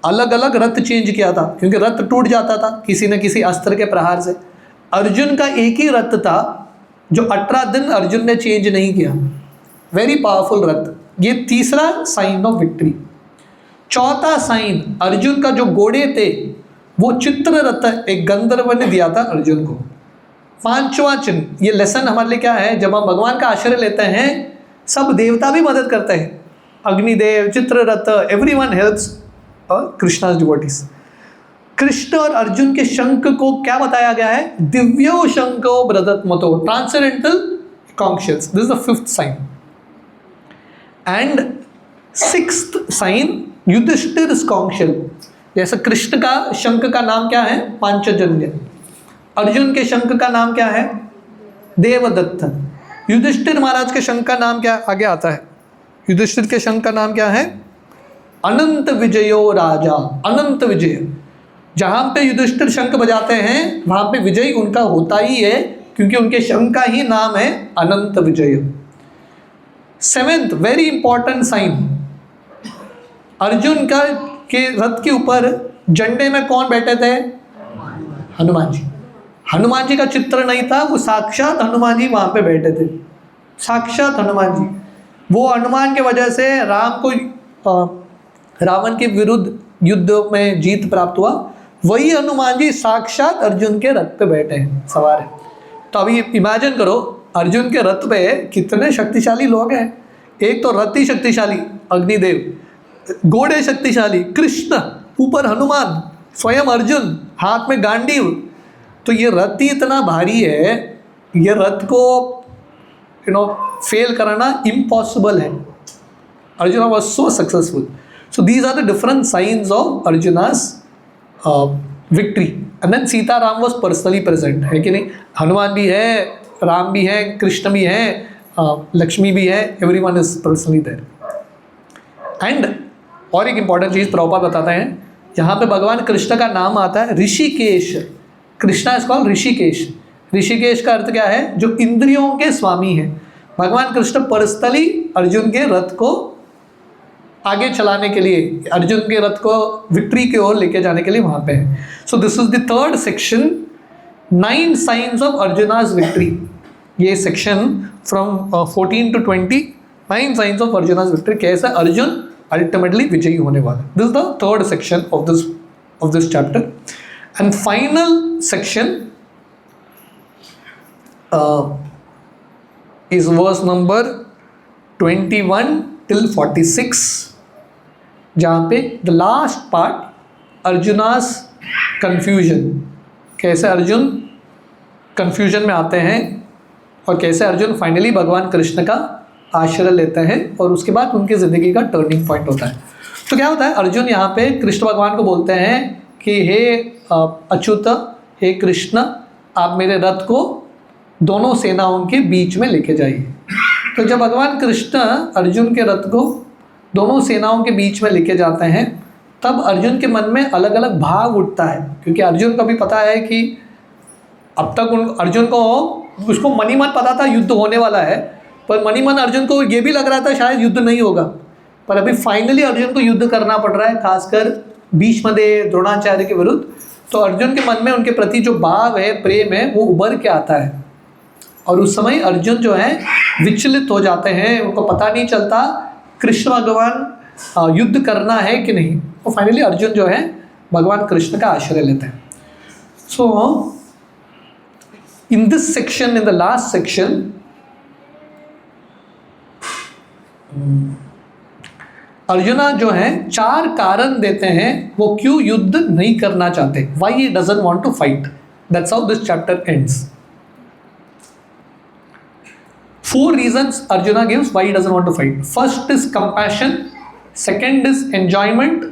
अलग अलग रथ चेंज किया था, क्योंकि रथ टूट जाता था किसी न किसी अस्त्र के प्रहार से। अर्जुन का एक ही रथ था जो 18 दिन अर्जुन ने चेंज नहीं किया। वेरी पावरफुल रथ। ये तीसरा साइन ऑफ विक्ट्री। चौथा साइन, अर्जुन का जो घोड़े थे वो चित्र रथ एक गंधर्व ने दिया था अर्जुन को। पांचवा चिन्ह, ये लेसन हमारे लिए क्या है, जब हम भगवान का आश्रय लेते हैं सब देवता भी मदद करते हैं, Agnidev, Chitraratha, everyone helps. Krishna devotees. Krishna और अर्जुन के शंख को क्या बताया गया है? दिव्यो शंको ब्रदत्मतो, transcendental conscious. This is the 5th sign. And 6th sign Yudhishthira conch shell. जैसे कृष्ण का शंख का नाम क्या है? पांचजन्य। अर्जुन के शंख का नाम क्या है? देवदत्त। युधिष्ठिर महाराज के शंख का नाम क्या आगे आता है? युधिष्ठिर के शंख का नाम क्या है? अनंत विजयो राजा। अनंत विजय। जहां पे युधिष्ठिर शंख बजाते हैं वहां पे विजय उनका होता ही है, क्योंकि उनके शंख का ही नाम है Anant Vijay. 7th very important sign, Arjun का के रथ के ऊपर झंडे में कौन बैठे थे? हनुमान जी। हनुमान जी का चित्र नहीं था, वो साक्षात हनुमान जी वहां पे बैठे थे। साक्षात हनुमान जी। वो हनुमान के वजह से राम को रावण के विरुद्ध युद्ध में जीत प्राप्त हुआ। वही हनुमान जी साक्षात अर्जुन के रथ पे बैठे हैं, सवार हैं। तो अभी इमेजिन करो, अर्जुन के रथ पे कितने शक्तिशाली लोग हैं। एक तो रथ ही शक्तिशाली अग्निदेव, घोड़े शक्तिशाली कृष्ण, ऊपर हनुमान, स्वयं अर्जुन, हाथ में गांडीव। तो ये रथ ही इतना भारी है, ये रथ को फेल कराना इम्पॉसिबल है। Arjun was so successful. So these are the different science of Arjuna's victory. And then Sita Ram was personally present, है कि नहीं? हनुमान भी है, राम भी है, कृष्ण भी है, लक्ष्मी भी है, everyone is personally there. And और एक इंपॉर्टेंट चीज़ प्रभुपाद बताते हैं, यहाँ पे भगवान कृष्ण का नाम आता है ऋषिकेश। Krishna is called Hrishikesh. ऋषिकेश का अर्थ क्या है? जो इंद्रियों के स्वामी है। भगवान कृष्ण पर्सनली अर्जुन के रथ को आगे चलाने के लिए, अर्जुन के रथ को विक्ट्री की ओर लेके जाने के लिए वहां पे है। So this is the 3rd section, 9 science of Arjuna's victory. ये section from 14 to 20, 9 science of Arjuna's victory. कैसे अर्जुन अल्टीमेटली विजयी होने वाला। This is the 3rd section of this chapter. And final section is verse number 21 till 46, जहाँ पे the last part Arjuna's confusion. कैसे अर्जुन कन्फ्यूजन में आते हैं और कैसे अर्जुन फाइनली भगवान कृष्ण का आश्रय लेते हैं और उसके बाद उनकी ज़िंदगी का टर्निंग पॉइंट होता है। तो क्या होता है? अर्जुन यहाँ पे कृष्ण भगवान को बोलते हैं कि हे अच्युत, हे कृष्ण, आप मेरे रथ को दोनों सेनाओं के बीच में लेके जाइए। तो जब भगवान कृष्ण अर्जुन के रथ को दोनों सेनाओं के बीच में लेके जाते हैं, तब अर्जुन के मन में अलग अलग भाव उठता है, क्योंकि अर्जुन को भी पता है कि अब तक अर्जुन को उसको मनी मन पता था युद्ध होने वाला है, पर मनी मन अर्जुन को ये भी लग रहा था शायद युद्ध नहीं होगा। पर अभी फाइनली अर्जुन को युद्ध करना पड़ रहा है, खासकर भीष्मदेव, द्रोणाचार्य के विरुद्ध। तो अर्जुन के मन में उनके प्रति जो भाव है, प्रेम है, वो उभर के आता है। और उस समय अर्जुन जो है विचलित हो जाते हैं, उनको पता नहीं चलता कृष्ण भगवान युद्ध करना है कि नहीं। तो फाइनली अर्जुन जो है भगवान कृष्ण का आश्रय लेते हैं। So in this section, in the last section, Arjuna जो है 4 कारण देते हैं वो क्यों युद्ध नहीं करना चाहते, why he doesn't want to fight. That's how this chapter ends. 4 reasons Arjuna gives why he doesn't want to fight. First is compassion, second is enjoyment,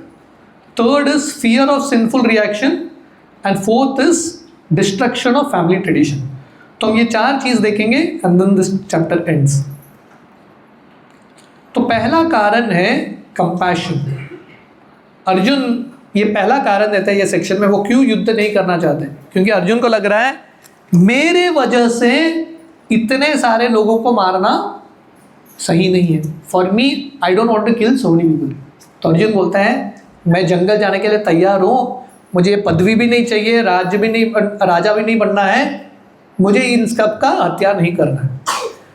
third is fear of sinful reaction, and fourth is destruction of family tradition. तो हम ये 4 चीज़ देखेंगे and then this chapter ends. तो पहला कारण है compassion. अर्जुन ये पहला कारण देता है ये सेक्शन में, वो क्यों युद्ध नहीं करना चाहते, क्योंकि अर्जुन को लग रहा है मेरे वजह से इतने सारे लोगों को मारना सही नहीं है। For me I don't want to kill so many people. तो अर्जुन बोलता है मैं जंगल जाने के लिए तैयार हूँ, मुझे पदवी भी नहीं चाहिए, राजा भी नहीं बनना है, मुझे इन सब का हत्या नहीं करना है।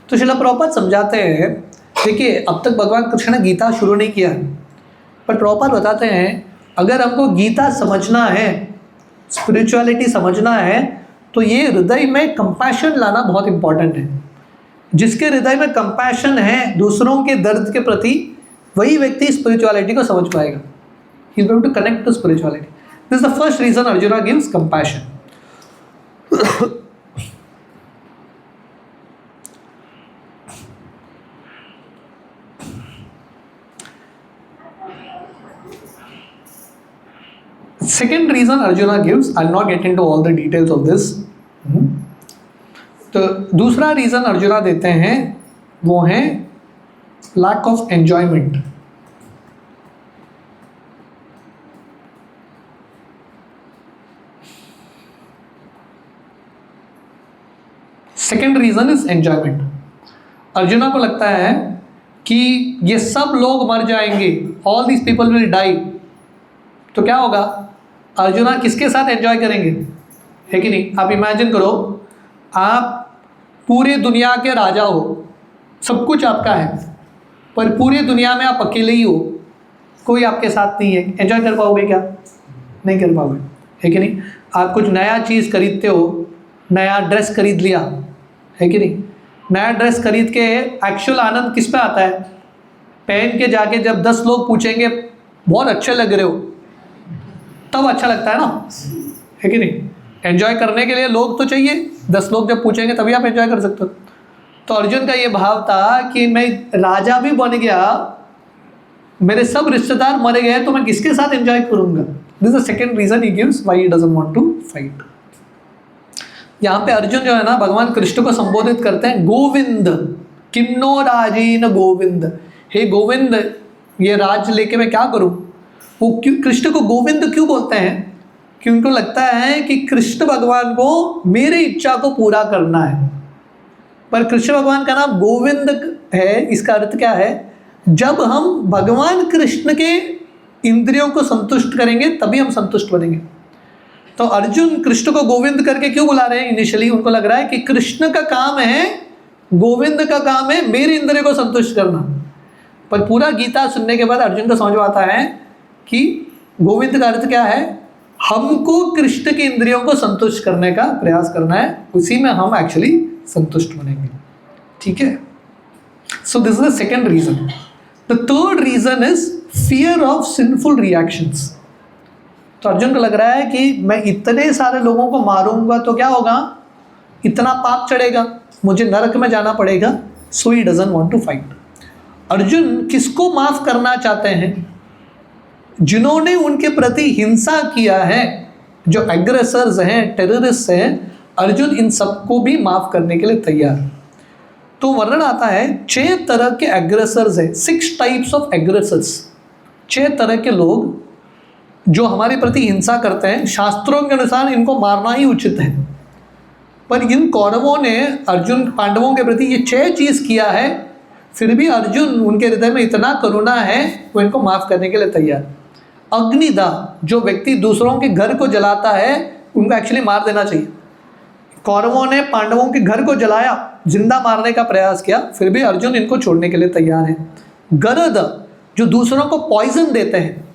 तो श्रील प्रभुपाद समझाते हैं, देखिए अब तक भगवान कृष्ण ने गीता शुरू नहीं किया, पर प्रभुपाद बताते हैं अगर हमको गीता समझना है, स्पिरिचुअलिटी समझना है, तो ये हृदय में कंपैशन लाना बहुत इंपॉर्टेंट है। जिसके हृदय में कंपैशन है दूसरों के दर्द के प्रति, वही व्यक्ति स्पिरिचुअलिटी को समझ पाएगा। He is able to connect to spirituality. This is the first reason Arjuna gives compassion. Second reason Arjuna gives, I'll not get into all the details of this. तो दूसरा रीजन अर्जुना देते हैं वो है lack of enjoyment. Second reason is enjoyment. Arjuna को लगता है कि ये सब लोग मर जाएंगे, all these people will die, तो क्या होगा, अर्जुना किसके साथ एंजॉय करेंगे, है कि नहीं. आप इमेजिन करो, आप पूरे दुनिया के राजा हो, सब कुछ आपका है, पर पूरी दुनिया में आप अकेले ही हो, कोई आपके साथ नहीं है, एंजॉय कर पाओगे क्या, नहीं कर पाओगे, है कि नहीं. आप कुछ नया चीज़ खरीदते हो, नया ड्रेस खरीद लिया, है कि नहीं. नया ड्रेस खरीद के एक्चुअल आनंद किस पे आता है, पहन के जाके जब 10 लोग पूछेंगे बहुत अच्छे लग रहे हो, तब अच्छा लगता है ना, है कि नहीं. एंजॉय करने के लिए लोग तो चाहिए, 10 लोग जब पूछेंगे तभी आप एंजॉय कर सकते हो. तो अर्जुन का ये भाव था कि मैं राजा भी बन गया, मेरे सब रिश्तेदार मर गए, तो मैं किसके साथ एंजॉय करूंगा. This is the second reason he gives why he doesn't want to fight. यहाँ पे अर्जुन जो है ना, भगवान कृष्ण को संबोधित करते हैं गोविंद, किन्नो राजीन गोविंद, हे गोविंद ये राज लेके मैं क्या करूं. वो क्यों कृष्ण को गोविंद क्यों बोलते हैं, कि उनको लगता है कि कृष्ण भगवान को मेरी इच्छा को पूरा करना है. पर कृष्ण भगवान का नाम गोविंद है, इसका अर्थ क्या है, जब हम भगवान कृष्ण के इंद्रियों को संतुष्ट करेंगे तभी हम संतुष्ट बनेंगे. तो अर्जुन कृष्ण को गोविंद करके क्यों बुला रहे हैं, इनिशियली उनको लग रहा है कि कृष्ण का काम है, गोविंद का काम है मेरे इंद्रियों को संतुष्ट करना. पर पूरा गीता सुनने के बाद अर्जुन को समझ में आता है कि गोविंद का अर्थ क्या है, हमको कृष्ण के इंद्रियों को संतुष्ट करने का प्रयास करना है, उसी में हम एक्चुअली संतुष्ट बनेंगे. ठीक है. So this is the second reason. The third reason is fear of sinful reactions. तो अर्जुन को लग रहा है कि मैं इतने सारे लोगों को मारूंगा तो क्या होगा, इतना पाप चढ़ेगा, मुझे नरक में जाना पड़ेगा. So he doesn't want to fight. Arjun किसको माफ करना चाहते हैं, जिन्होंने उनके प्रति हिंसा किया है, जो एग्रेसर्स हैं, टेररिस्ट हैं, अर्जुन इन सबको भी माफ करने के लिए तैयार. तो वर्णन आता है 6 तरह के एग्रेसर्स हैं, 6 टाइप्स ऑफ एग्रेसर्स. 6 तरह के लोग जो हमारे प्रति हिंसा करते हैं, शास्त्रों के अनुसार इनको मारना ही उचित है, पर इन कौरवों ने अर्जुन पांडवों के प्रति ये 6 चीज़ किया है, फिर भी अर्जुन उनके हृदय में इतना करुणा है वो इनको माफ करने के लिए तैयार. अग्निदाह, जो व्यक्ति दूसरों के घर को जलाता है उनको एक्चुअली मार देना चाहिए. कौरवों ने पांडवों के घर को जलाया, जिंदा मारने का प्रयास किया, फिर भी अर्जुन इनको छोड़ने के लिए तैयार है. गरद, जो दूसरों को पॉइजन देते हैं,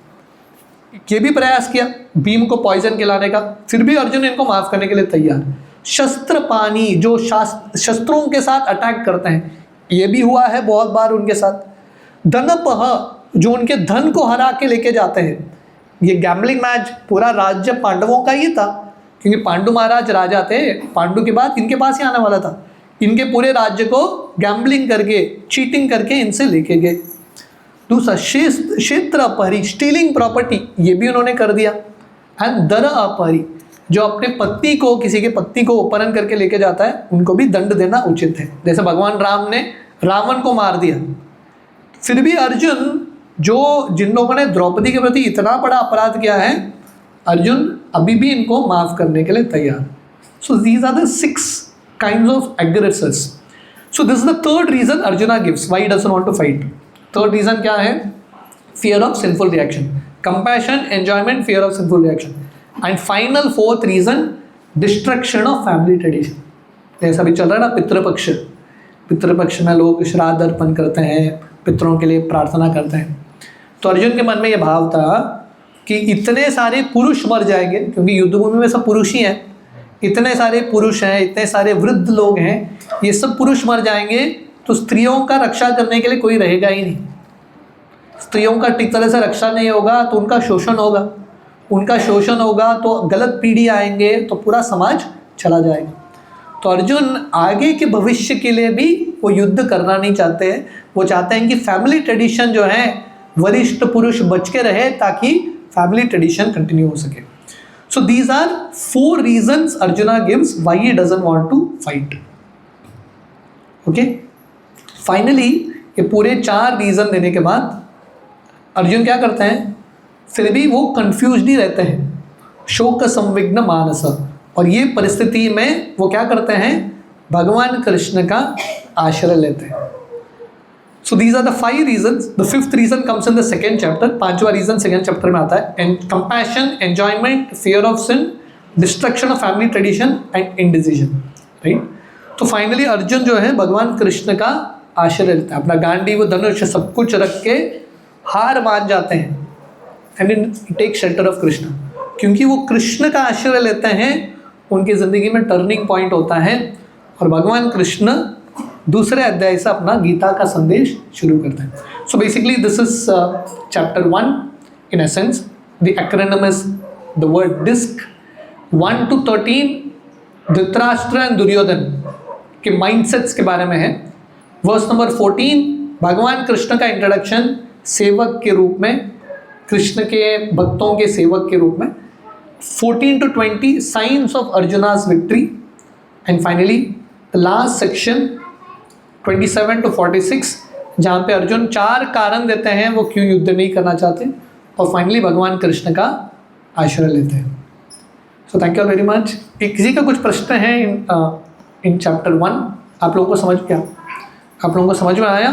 ये भी प्रयास किया भीम को पॉइजन खिलाने का, फिर भी अर्जुन इनको माफ करने के लिए तैयार. शस्त्र पानी, जो शस्त्रों के साथ अटैक करते हैं, ये भी हुआ है बहुत बार उनके साथ. धनपह, जो उनके धन को हरा के लेके जाते हैं. ये गैम्बलिंग मैच पूरा राज्य पांडवों का ही था, क्योंकि पांडु महाराज राजा थे, पांडु के बाद इनके पास ही आने वाला था. इनके पूरे राज्य को गैम्बलिंग करके, चीटिंग करके इनसे लेके गए. दूसरा क्षेत्र अपहरी, स्टीलिंग प्रॉपर्टी, ये भी उन्होंने कर दिया. एंड दर अपहरी, जो अपने पत्नी को, किसी के पत्नी को अपहरण करके लेके जाता है, उनको भी दंड देना उचित है. जैसे भगवान राम ने रावण को मार दिया, फिर भी अर्जुन, जो जिन लोगों ने द्रौपदी के प्रति इतना बड़ा अपराध किया है, अर्जुन अभी भी इनको माफ करने के लिए तैयार. So these are the 6 kinds of aggressors. So this is the third reason Arjuna gives why he doesn't want to fight. Third reason क्या है, fear of sinful reaction, compassion, enjoyment, fear of sinful reaction. And final fourth reason, destruction of family tradition. जैसा भी चल रहा है ना पितृपक्ष, पितृपक्ष में लोग श्राद्ध अर्पण करते हैं, पितरों के लिए प्रार्थना करते हैं. तो अर्जुन के मन में यह भाव था कि इतने सारे पुरुष मर जाएंगे, क्योंकि युद्धभूमि में सब पुरुष ही हैं, इतने सारे पुरुष हैं, इतने सारे वृद्ध लोग हैं, ये सब पुरुष मर जाएंगे तो स्त्रियों का रक्षा करने के लिए कोई रहेगा ही नहीं. स्त्रियों का ठीक तरह से रक्षा नहीं होगा तो उनका शोषण होगा, उनका शोषण होगा तो गलत पीढ़ी आएंगे तो पूरा समाज चला जाएगा। तो अर्जुन आगे के भविष्य के लिए भी वो युद्ध करना नहीं चाहते हैं, वो चाहते हैं कि फैमिली ट्रेडिशन जो है वरिष्ठ पुरुष बच के रहे ताकि फैमिली ट्रेडिशन कंटिन्यू हो सके। So these are 4 reasons Arjuna gives why he doesn't want to fight. Okay, finally ये पूरे 4 रीजन देने के बाद अर्जुन क्या करते हैं, फिर भी वो कंफ्यूज नहीं रहते हैं, शोक संविग्न मानस, और ये परिस्थिति में वो क्या करते हैं, भगवान कृष्ण का आश्रय लेते हैं। So these are the 5 reasons. The 5th reason comes in the 2nd chapter. 5वां रीजन 2nd चैप्टर में आता है, and compassion, enjoyment, fear of sin, destruction of family tradition and indecision, right. तो फाइनली अर्जुन जो है भगवान कृष्ण का आश्रय लेते हैं, अपना गांडी व धनुष सब कुछ रख के हार मान जाते हैं, and take shelter of Krishna. क्योंकि वो कृष्ण का आश्रय लेते हैं, उनकी ज़िंदगी में टर्निंग पॉइंट होता है, और भगवान कृष्ण दूसरे अध्याय से अपना गीता का संदेश शुरू करते हैं। So basically this is chapter 1 in essence. The acronym is the word disc. 1 to 13 Dhritarashtra and Duryodhan के माइंडसेट्स के बारे में है। वर्स नंबर 14 भगवान कृष्ण का इंट्रोडक्शन सेवक के रूप में, कृष्ण के भक्तों के सेवक के रूप में। 14 to 20 science of Arjuna's victory, and finally the last section 27 to 46 जहाँ पे अर्जुन 4 कारण देते हैं वो क्यों युद्ध नहीं करना चाहते, और फाइनली भगवान कृष्ण का आश्रय लेते हैं। So thank you very much. किसी का कुछ प्रश्न है इन चैप्टर 1? आप लोगों को समझ में आया?